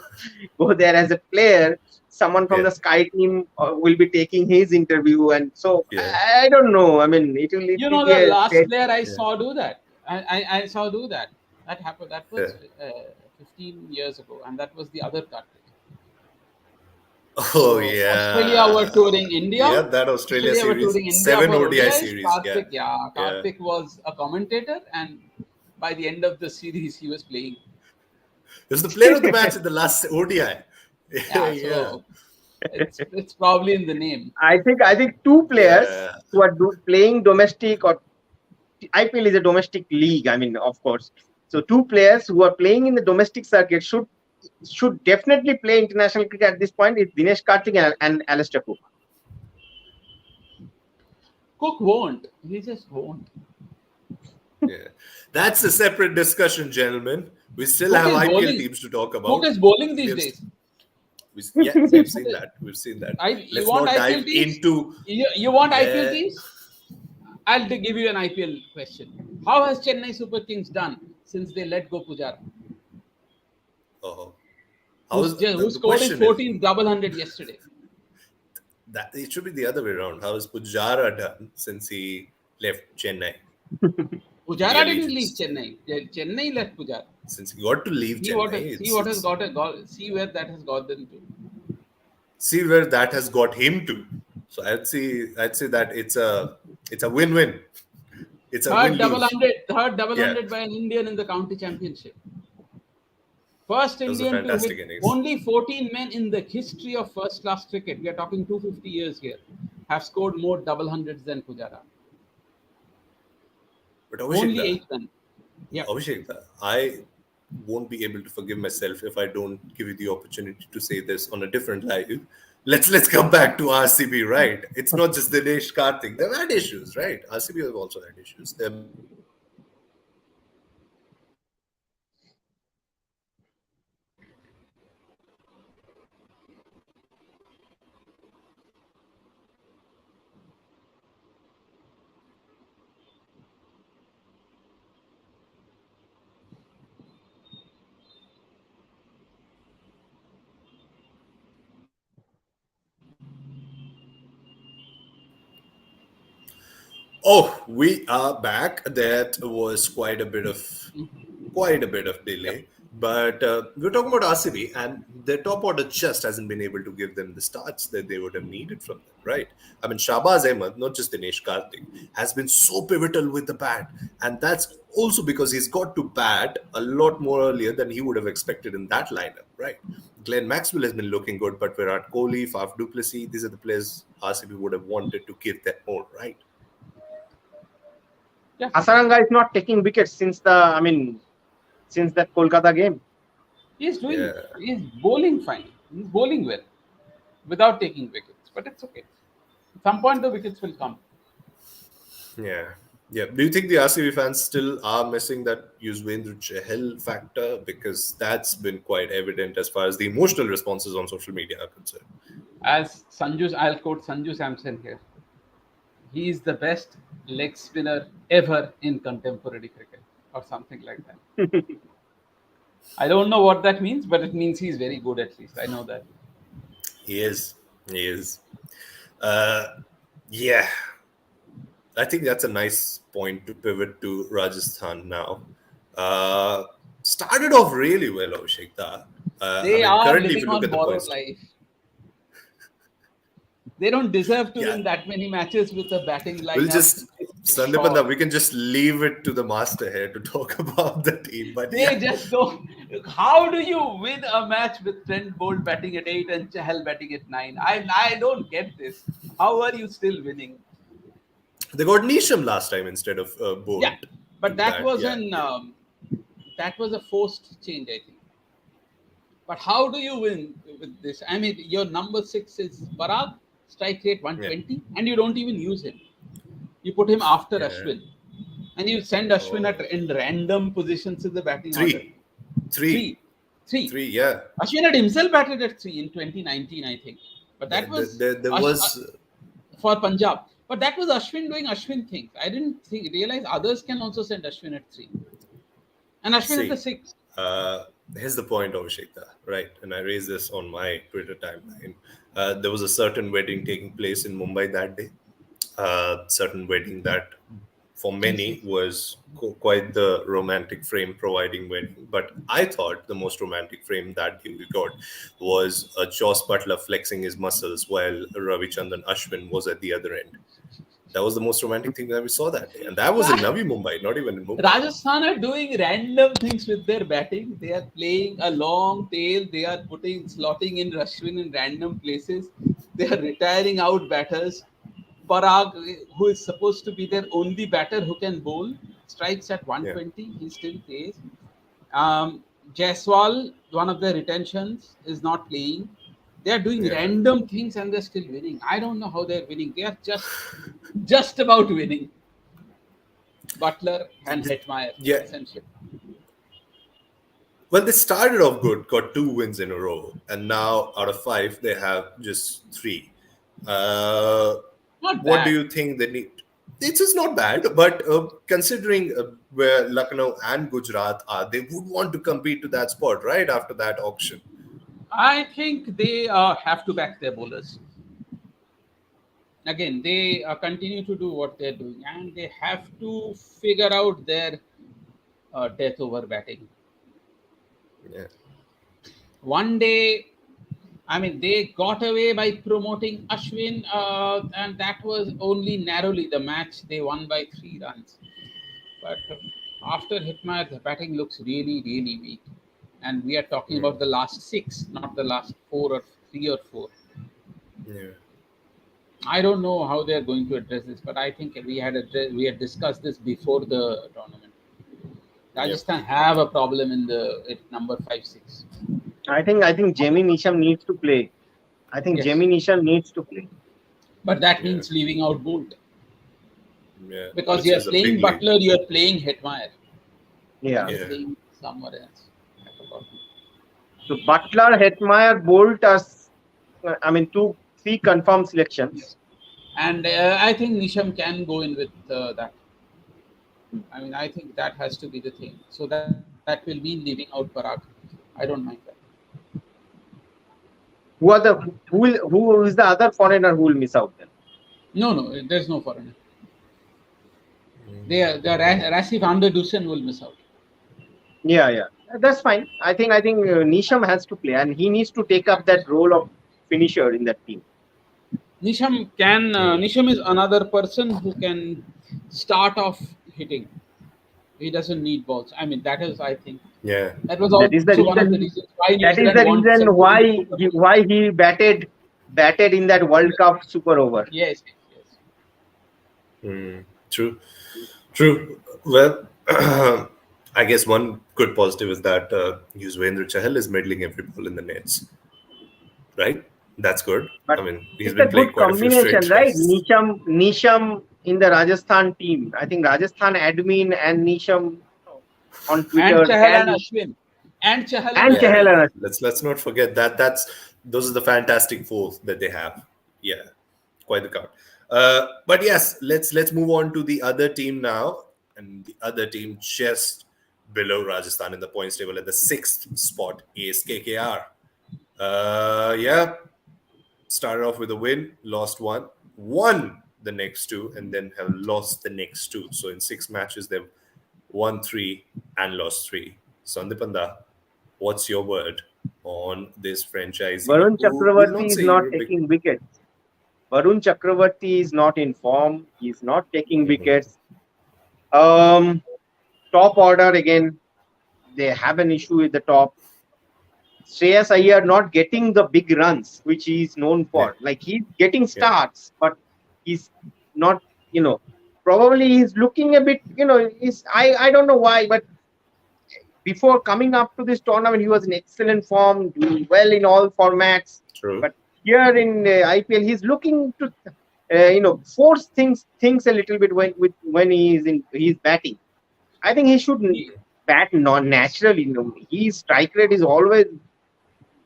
C: there as a player, someone from
A: yeah,
C: the Sky team will be taking his interview, and so
A: yeah,
C: I don't know. I mean, it
B: You
C: will
B: know,
C: be
B: the
C: a
B: last player I
A: yeah,
B: saw do that. I saw do that. That happened. That
A: yeah.
B: was 15 years ago, and that was the other Karthik.
A: Oh
B: So Australia were
A: yeah,
B: touring
A: yeah.
B: India.
A: That Australia
B: Australia were
A: series,
B: touring India
A: seven
B: for
A: ODI
B: ODIs.
A: series. Yeah,
B: Karthik, yeah,
A: yeah.
B: Karthik was a commentator, and by the end of the series, he was playing.
A: He was the player of the match in the last ODI.
B: Yeah,
A: Yeah,
B: so it's probably in the name.
C: I think two players
A: yeah.
C: who are playing domestic or IPL is a domestic league. I mean, of course. So two players who are playing in the domestic circuit should definitely play international cricket at this point. It's Dinesh Karthik and Alistair Cook.
B: Cook won't. He just won't.
A: Yeah, that's a separate discussion, gentlemen. We still
B: Cook
A: have
B: is
A: IPL
B: bowling.
A: teams to talk
B: Cook
A: about.
B: is bowling
A: We
B: these
A: have,
B: days.
A: yeah, we've
B: That's
A: seen
B: what
A: that. We've seen that.
B: you
A: Let's
B: want
A: not
B: IPL
A: dive
B: teams?
A: into.
B: You want IPL
A: Yeah.
B: teams? I'll give you an IPL question. How has Chennai Super Kings done since they let go Pujara,
A: Oh, how's
B: who
A: the
B: scored his
A: question is
B: 14th double hundred yesterday?
A: that it should be the other way around. How has Pujara done since he left Chennai? The
B: Pujara didn't leave
A: allegiance.
B: Chennai. Chennai left Pujara.
A: Since he got to leave Chennai,
B: Has got see where that has got them to.
A: see where that has got him to. So I'd say that it's a win-win. It's a win-lose.
B: Third double
A: Yeah,
B: hundred by an Indian in the county championship. First
A: that was a
B: Indian to hit
A: fantastic innings.
B: only 14 men in the history of first class cricket. We are talking 250 years here. Have scored more double hundreds than Pujara.
A: But
B: Only 8 men. Yeah.
A: Abhishek, I won't be able to forgive myself if I don't give you the opportunity to say this on a different live. Let's come back to RCB, right? It's not just Dinesh Karthik. They've had issues, right? RCB have also had issues. They're missing Rahul Pandey. Oh, we are back. That was quite a bit of
B: Yep.
A: delay. But we're talking about RCB, and their top order just hasn't been able to give them the starts that they would have needed from them, right? I mean, Shahbaz Ahmed, not just Dinesh Karthik, has been so pivotal with the bat. And that's also because he's got to bat a lot more earlier than he would have expected in that lineup, right? Glenn Maxwell has been looking good, but Virat Kohli, Faf du Plessis, these are the players RCB would have wanted to give them more, right?
B: Yeah,
C: Hasaranga is not taking wickets since that Kolkata game.
B: he's doing.
A: Yeah.
B: He's bowling fine. He's bowling well without taking wickets, but it's okay. At some point, the wickets will come.
A: Yeah. Yeah. Do you think the RCB fans still are missing that Yuzvendra Chahal factor? Because that's been quite evident as far as the emotional responses on social media are concerned.
B: As I'll quote Sanju Samson here. He is the best leg spinner ever in contemporary cricket, or something like that. I don't know what that means, but it means he's very good at least. I know that.
A: He is. He is. Uh, yeah. I think that's a nice point to pivot to Rajasthan now. Uh, Started off really well, Abhishek. I
B: They
A: mean,
B: are
A: currently, if
B: living
A: you look
B: on
A: at the
B: borrowed
A: points,
B: life. They don't deserve to
A: yeah,
B: win that many matches with a batting
A: we'll
B: lineup.
A: just Sandipan, we can just leave it to the master here to talk about the team. But
B: They
A: yeah,
B: just don't. How do you win a match with Trent Bolt batting at 8 and Chahal batting at 9? I don't get this. How are you still winning?
A: they got Nisham last time instead of
B: Yeah,
A: Bolt to
B: but that
A: bat.
B: was
A: Yeah,
B: an
A: yeah,
B: that was a forced change, I think. But how do you win with this? I mean, your number 6 is Parag, strike rate
A: yeah,
B: 120, and you don't even use him. You put him after
A: yeah.
B: Ashwin, and you send Ashwin
A: Oh,
B: in random positions in the batting order.
A: three, three,
B: Three, three.
A: three. Yeah,
B: Ashwin had himself batted at 3 in 2019, I think. But that was
A: there was.
B: For Punjab. But that was Ashwin doing Ashwin things. I didn't realize others can also send Ashwin at 3. And Ashwin at the
A: See,
B: 6.
A: here's the point, Abhishek, right? And I raised this on my Twitter timeline. There was a certain wedding taking place in Mumbai that day. Certain wedding that, for many, was quite the romantic frame providing wedding. But I thought the most romantic frame that day we got was Joss Butler flexing his muscles while Ravichandran Ashwin was at the other end. That was the most romantic thing that we saw that day. And that was in Navi Mumbai, not even in Mumbai.
B: Rajasthan are doing random things with their batting. They are playing a long tail. They are slotting in Ashwin in random places. They are retiring out batters. Parag, who is supposed to be their only batter who can bowl, strikes at
A: Yeah.
B: 120. He still plays. Jaiswal, one of their retentions, is not playing. They are doing
A: Yeah.
B: random things and they're still winning. I don't know how they're winning. They are just about winning. Butler and Hetmeyer,
A: Yeah.
B: essentially.
A: Well, they started off good, got 2 wins in a row, and now out of 5, they have just 3. Uh,
B: Not
A: what do
B: bad.
A: you think they need? It's just not bad, but considering where Lucknow and Gujarat are, they would want to compete to that spot right after that auction.
B: I think they have to back their bowlers. Again, they continue to do what they're doing, and they have to figure out their death over batting.
A: Yeah,
B: One day, I mean, they got away by promoting Ashwin, and that was only narrowly the match. They won by 3 runs. But after Hitmar, the batting looks really, really weak. And we are talking about the last 6, not the last 4 or 3 or 4.
A: yeah,
B: I don't know how they are going to address this, but I think we had discussed this before the tournament.
A: yep.
B: Rajasthan have a problem in the at number 5-6.
C: I think Jamie Nisham needs to play. I think
B: Yes,
C: Jamie Nisham needs to play.
B: but that
A: Yeah,
B: means leaving out Bolt
A: yeah,
B: because
A: which
B: you are
A: is a
B: playing
A: big lead.
B: Butler, you are playing Hetmeyer, and
C: Yeah.
B: you're
A: Yeah,
B: playing somewhere else. I forgot.
C: So Butler, Hetmeyer, Bolt are, three confirmed selections.
B: Yes, and I think Nisham can go in with that. I mean, I think that has to be the thing. So that will mean leaving out Parag. I don't mind that.
C: Who is the other foreigner who will miss out then?
B: No, no, there's no foreigner. The Rassi van der Dusen will miss out.
C: Yeah. That's fine. I think Nisham has to play, and he needs to take up that role of finisher in that team.
A: Hmm.
B: Nisham is another person who can start off hitting. He doesn't need balls. I mean, that is, I think,
A: Yeah.
B: that was
C: That is the
B: also one of the
C: reason.
B: reasons why New
C: That is
B: Zealand
C: the
B: won
C: reason
B: second in the
C: why
B: Super
C: he
B: Bowl.
C: why he batted in that World Cup super over.
B: Yes, yes, yes.
A: Hmm. True. True. Well, I guess one good positive is that Yuzvendra Chahal is middling every ball in the nets, right? That's good.
C: But
A: I mean, he's
C: it's a
A: been
C: good
A: playing quite a few straight
C: combination, right?
A: tests.
C: Nisham in the Rajasthan team. I think Rajasthan admin and Nisham on
B: And
C: Twitter
B: Chahal and
C: can
B: Ashwin. And Chahal and
C: and
A: Yeah,
B: Ashwin.
C: Chahal and
A: let's not forget that. Those are the fantastic four that they have. Yeah, quite the count. But yes, let's move on to the other team now, and the other team just below Rajasthan in the points table at the sixth spot is KKR. Yeah, started off with a win, lost one, won the next two, and then have lost the next two. So in 6 matches, they've won three and lost three. Sandipanda, what's your word on this franchisee
C: Varun
A: who will
C: Chakravarti
A: not
C: is
A: say
C: not
A: you're a big.
C: taking wickets. Varun Chakravarti is not in form. He's not taking
A: Mhm.
C: wickets. Um, Top order again. They have an issue with the top. Shreyas Iyer not getting the big runs which he is known
A: Yeah,
C: for. Like he's getting
A: yeah,
C: starts, but he's not. You know, probably he's looking a bit. He's I don't know why, but before coming up to this tournament, he was in excellent form, doing well in all formats.
A: true.
C: But here in IPL, he's looking to force things a little bit when he's batting. I think he should
B: He,
C: bat non naturally. His strike rate is always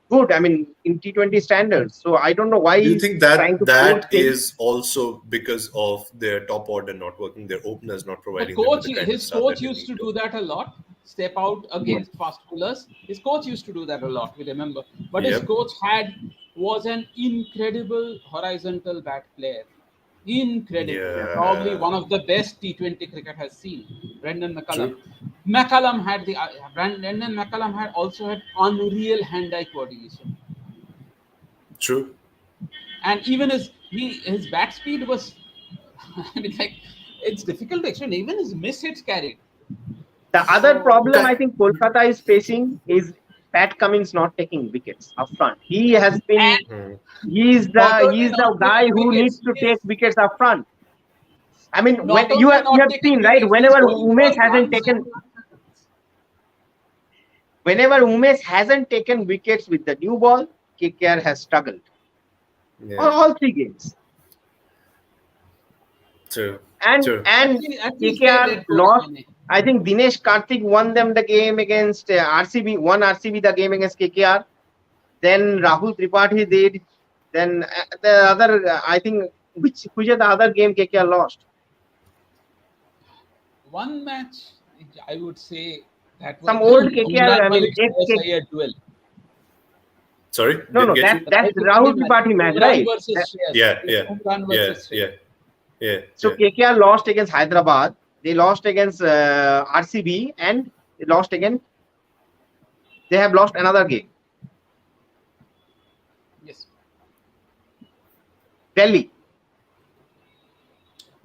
C: good. I mean, in T20 standards. So I don't know why
A: Do you
C: he's
A: think
C: trying
A: that
C: to force
A: that
C: things.
A: is also because of their top order not working, their openers not
B: the
A: providing them with
B: coach,
A: the kind of
B: his
A: start
B: coach
A: that they
B: used
A: need
B: to
A: to?
B: do that a lot. Step out
C: Yeah.
B: against fast bowlers. His coach used to do that a lot. We remember, but his
A: Yep.
B: coach was an incredible horizontal bat player. Incredible.
C: Yeah.
B: Probably
A: Yeah.
B: one of the best T20 cricket has seen. Brendan McCullum.
A: True.
B: Brendan McCullum had also had unreal hand-eye coordination,
A: True.
B: and even his bat speed was. I mean, like, it's difficult to explain. Even his miss hits carried.
C: The other
B: So
C: problem I think Kolkata is facing is Pat Cummins not taking wickets up front.
B: and
A: Hmm.
B: not only
C: He's
B: not
C: the guy
B: taking
C: who needs
B: wickets,
C: to
B: he
C: take
B: is
C: wickets up front. I mean, when
B: not only
C: you
B: not
C: have
B: taking
C: seen, right?
B: wickets, he's going for runs and runs and runs.
C: Whenever Umesh hasn't taken wickets with the new ball, KKR has struggled on
A: Yeah.
C: all three games.
A: True.
C: And
A: True.
C: and
B: At least they
C: KKR
B: let go
C: lost.
B: Rahane.
C: I think Dinesh Karthik won them the game against RCB. Won RCB the game against KKR. Then Rahul Tripathi did. Then the other, I think, which are the other game KKR lost?
B: One match, I would say that was
C: Some
B: the
C: old KKR.
B: Umran
C: I mean,
B: Malik Shreyas Iyer duel.
A: Sorry,
C: no,
A: didn't
C: no,
A: get you.
C: that's
B: Rahul Pandey
C: Rahul
B: match.
C: Tripathi match,
B: Umran
C: right?
B: versus Shreyas.
A: Yeah,
B: Yes,
A: yeah,
B: Umran
A: yeah,
B: versus
A: yeah,
B: Shreyas.
A: yeah,
C: So
A: yeah.
C: KKR lost against Hyderabad. They lost against RCB, and they lost again. They have lost another game.
B: Yes.
C: Delhi.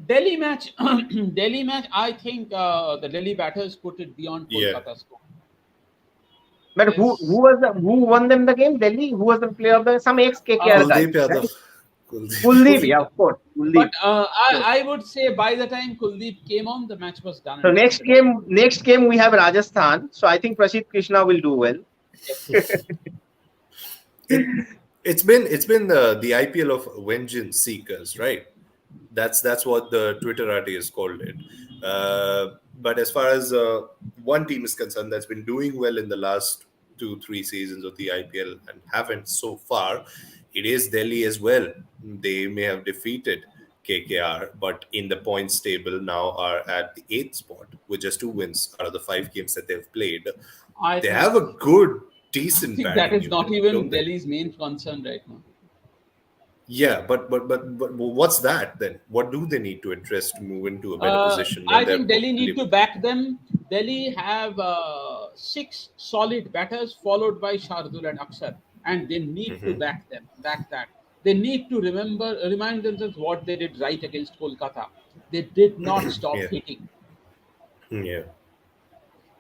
B: Delhi match, Delhi match. I think the Delhi batters put it beyond
A: Yeah.
B: Kolkata's score.
C: But
B: Yes.
C: who won them the game? Delhi. Who was the player of the some ex KKR guy,
A: Kuldeep Yadav.
C: right?
A: Kuldeep.
C: Kuldeep,
B: Kuldeep
C: yeah, of
B: Yadav.
C: course, Kuldeep.
B: But
C: So,
B: I would say by the time Kuldeep came on, the match was done
C: so
B: and dusted already.
C: next game we have Rajasthan. So I think Prasidh Krishna will do well.
B: Yes.
A: it it's been the IPL of vengeance seekers, right? That's what the Twitterati has called it. But as far as one team is concerned that's been doing well in the last 2-3 seasons of the IPL and haven't so far, it is Delhi as well. They may have defeated KKR, but in the points table now are at the eighth spot with just 2 wins out of the 5 games that they've played.
B: I
A: They
B: think
A: have a good,
B: I
A: decent
B: think that
A: batting
B: is not
A: unit,
B: even
A: don't they?
B: Delhi's main concern right now.
A: Yeah, but what's that then? What do they need to address to move into a better position when
B: I
A: they're
B: think Delhi need
A: only
B: to back them. Delhi have six solid batters followed by Shardul and Akshar, and they need to back that. They need to remind themselves what they did right against Kolkata. They did not stop
A: Yeah.
B: hitting.
A: Yeah.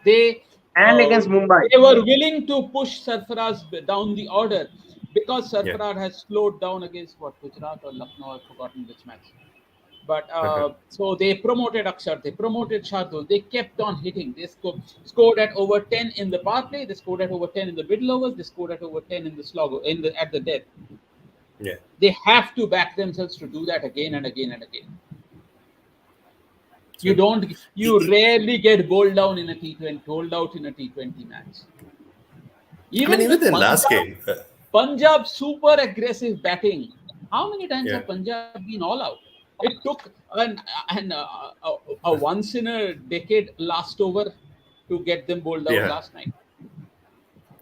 B: They
C: And
B: uh,
C: against Mumbai.
B: they were willing to push Sarfaraz down the order because
A: Yeah.
B: Sarfaraz has slowed down against what, Gujarat or Lucknow. I've forgotten which match. But so they promoted Akshar, they promoted Shardul, they kept on hitting. They scored at over 10 in the power play, they scored at over 10 in the middle overs, they scored at over 10 in the slog at the death.
A: Yeah.
B: They have to back themselves to do that again and again and again.
A: True.
B: You rarely get bowled down in a T20, bowled out in a T20 match.
A: Even
B: With
A: the last game.
B: Punjab super aggressive batting. How many times
A: Yeah.
B: have Punjab been all out? It took a once in a decade last over to get them bowled out
A: Yeah.
B: last night.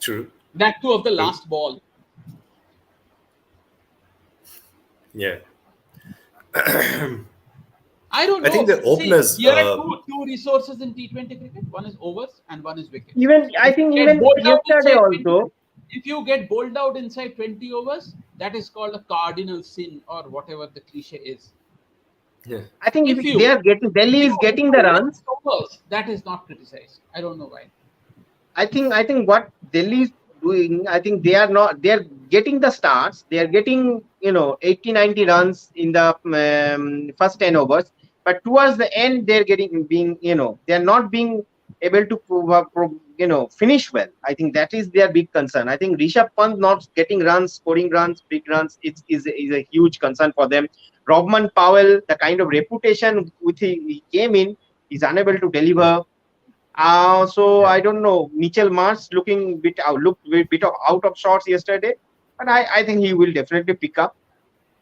A: True.
B: That too of the
A: True.
B: last ball.
A: Yeah.
B: I don't
A: I
B: know.
A: think the openers.
B: See, here are two resources in T20 cricket. One is overs and one is wickets.
C: Even I think
B: Get
C: even
B: bowled out
C: yesterday
B: inside
C: also.
B: if you get bowled out inside 20 overs, that is called a cardinal sin or whatever the cliche is.
A: Yeah.
C: I think
B: If
C: if
B: you
C: they are getting Delhi is getting the runs.
B: overs, that is not criticized. I don't know why.
C: I think what Delhi is doing, I think they are not. They are getting the starts. They are getting 80, 90 runs in the first 10 overs. But towards the end, they're getting being they are not being able to finish well. I think that is their big concern. I think Rishabh Pant not getting runs, scoring runs, big runs, is a huge concern for them. Robman Powell, the kind of reputation with he came in, is unable to deliver. So
A: Yeah.
C: I don't know. Mitchell Marsh looked bit out of sorts yesterday, but I think he will definitely pick up.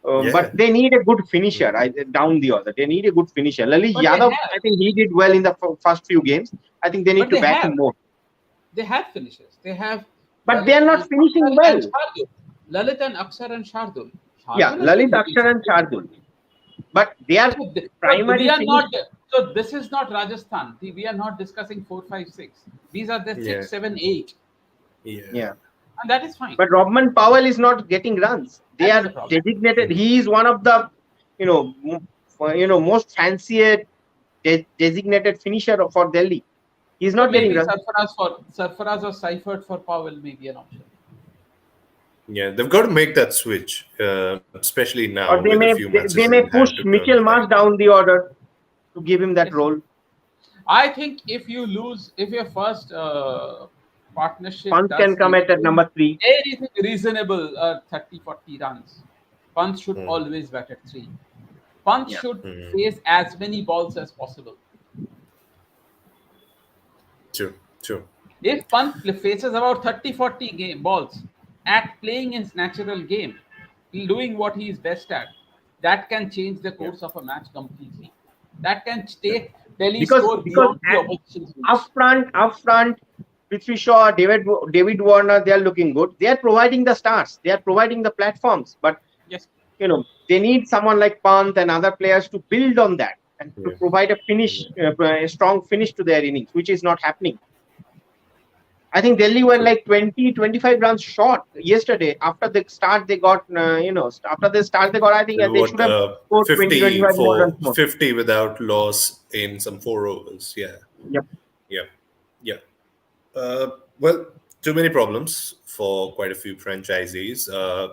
C: But
A: Yeah.
C: they need a good finisher. Down the order, they need a good finisher. Lalit
B: But they
C: Yadav,
B: have.
C: I think he did well in the first few games. I think they need
B: But
C: to
B: they
C: back
B: have.
C: him more.
B: They have finishers. They have
C: But they
B: Lalit
C: are not
B: and
C: finishing
B: Akshar
C: well.
B: and Shardul. Lalit and Akshar and Shardul.
C: Yeah,
B: Shardul has
C: Lalit
B: been hitting
C: Akshar and
B: some.
C: Shardul. But their
B: So we
C: primary
B: are
C: finish.
B: not. So this is not Rajasthan. We are not discussing 4, 5, 6. These are the
A: Yeah.
B: 6, 7, 8,
A: Yeah.
C: Yeah.
B: and that is fine.
C: But Robman Powell is not getting runs. They
B: That is a
C: are
B: problem.
C: designated. He is one of the, most fancier designated finisher for Delhi. He's
B: So
C: not getting
B: maybe
C: runs.
B: Sarfaraz or Seifert for Powell may be an option.
A: Yeah. They've got to make that switch, especially now
C: Or
A: with a few matches
C: they
A: in
C: may
A: hand
C: push
A: to turn the
C: Mitchell
A: tide.
C: Marsh down the order to give him that
B: Yes.
C: role.
B: I think if your first partnership
C: Pant
B: does
C: can come at number 3.
B: anything reasonable, 30, 40 runs, Pant should
A: Hmm.
B: always bat at 3. Pant
C: Yeah.
B: should face as many balls as possible.
A: True. True.
B: If Pant faces about 30, 40 balls at playing his natural game, doing what he is best at, that can change the course of a match completely. That can take Delhi score
C: Because
B: beyond the opposition's reach.
C: up front, Prithvi Shaw, David Warner, they are looking good. They are providing the starts. They are providing the platforms. But
B: Yes.
C: they need someone like Pant and other players to build on that and to
A: Yeah.
C: provide a strong finish to their innings, which is not happening. I think Delhi were like 20, 25 runs short yesterday. After the start, they got, after the start, they got, I think they should
A: What
C: have scored 20,
A: 50
C: 25 more runs
A: for
C: more.
A: 50 without loss in some 4 overs. Yeah.
C: Yep.
A: Yeah. Yeah. Well, too many problems for quite a few franchisees.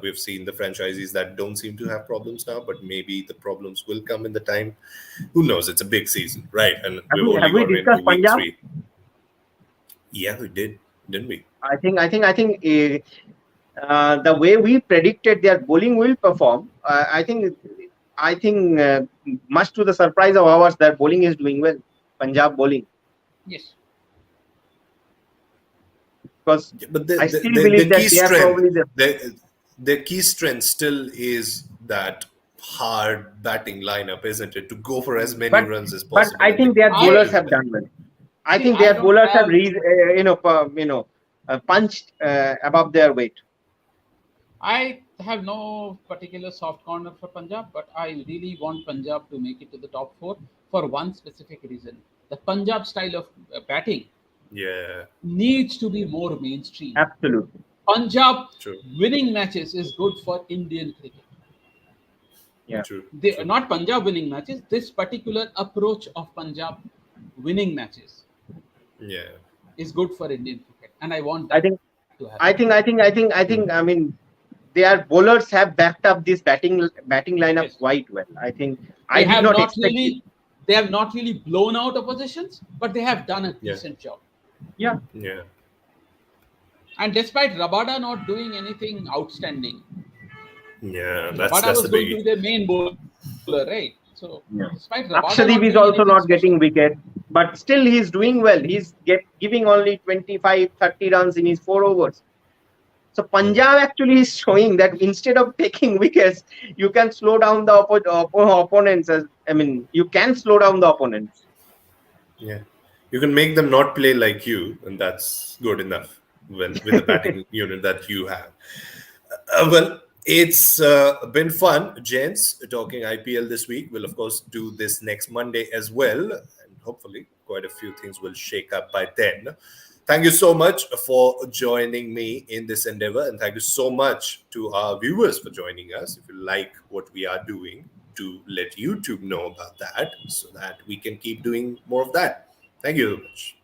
A: We've seen the franchisees that don't seem to have problems now, but maybe the problems will come in the time. Who knows? It's a big season, right? And we've only
C: Have we
A: gotten into
C: discussed
A: week
C: Punjab?
A: 3. Yeah, we did, didn't we?
C: I think the way we predicted their bowling will perform, I think much to the surprise of ours, their bowling is doing well. Punjab bowling,
B: Yes.
C: because
A: Yeah, but
C: I still believe that they are probably
A: their key strength still is that hard batting lineup, isn't it? To go for as many
C: but
A: runs as
C: but
A: possible,
C: I
A: and they
C: think their bowlers
B: I
C: have
A: well.
C: done well. I
B: see.
C: think
B: I
C: their
B: don't
C: bowlers have
B: have.
C: punched above their weight.
B: I have no particular soft corner for Punjab, but I really want Punjab to make it to the top 4 for one specific reason. The Punjab style of batting
A: Yeah.
B: needs to be more mainstream.
C: Absolutely.
B: Punjab
A: True.
B: winning matches is good for Indian cricket.
C: Yeah.
A: True.
B: They
A: True.
B: not Punjab winning matches. This particular approach of Punjab winning matches
A: Yeah.
B: is good for Indian cricket, and I want
C: I
B: that
C: think,
B: to happen.
C: I mean, their bowlers have backed up this batting lineup
B: Yes,
C: quite well. I think
B: they
C: I did
B: have
C: not
B: not
C: expect it.
B: really they have not really blown out oppositions, but they have done a
A: Yeah.
B: decent job.
C: Yeah.
A: Yeah.
B: And despite Rabada not doing anything outstanding,
A: Yeah.
B: Rabada
A: That's
B: was
A: the
B: going to
A: biggie.
B: be their main bowler, right? So despite
C: Yeah.
B: Rabada not doing
C: Akshadip is
B: anything
C: also
B: special,
C: not getting wicket, but still he's doing well. He's giving only 25, 30 runs in his 4 overs. So
A: Mhm.
C: Punjab actually is showing that instead of taking wickets, you can slow down the opponents. I mean, you can slow down the opponents.
A: Yeah. You can make them not play like you, and that's good enough when with the batting unit that you have. Well, it's been fun, gents, talking IPL this week. We'll, of course, do this next Monday as well. And hopefully, quite a few things will shake up by then. Thank you so much for joining me in this endeavor. And thank you so much to our viewers for joining us. If you like what we are doing, to let YouTube know about that so that we can keep doing more of that. Thank you so much.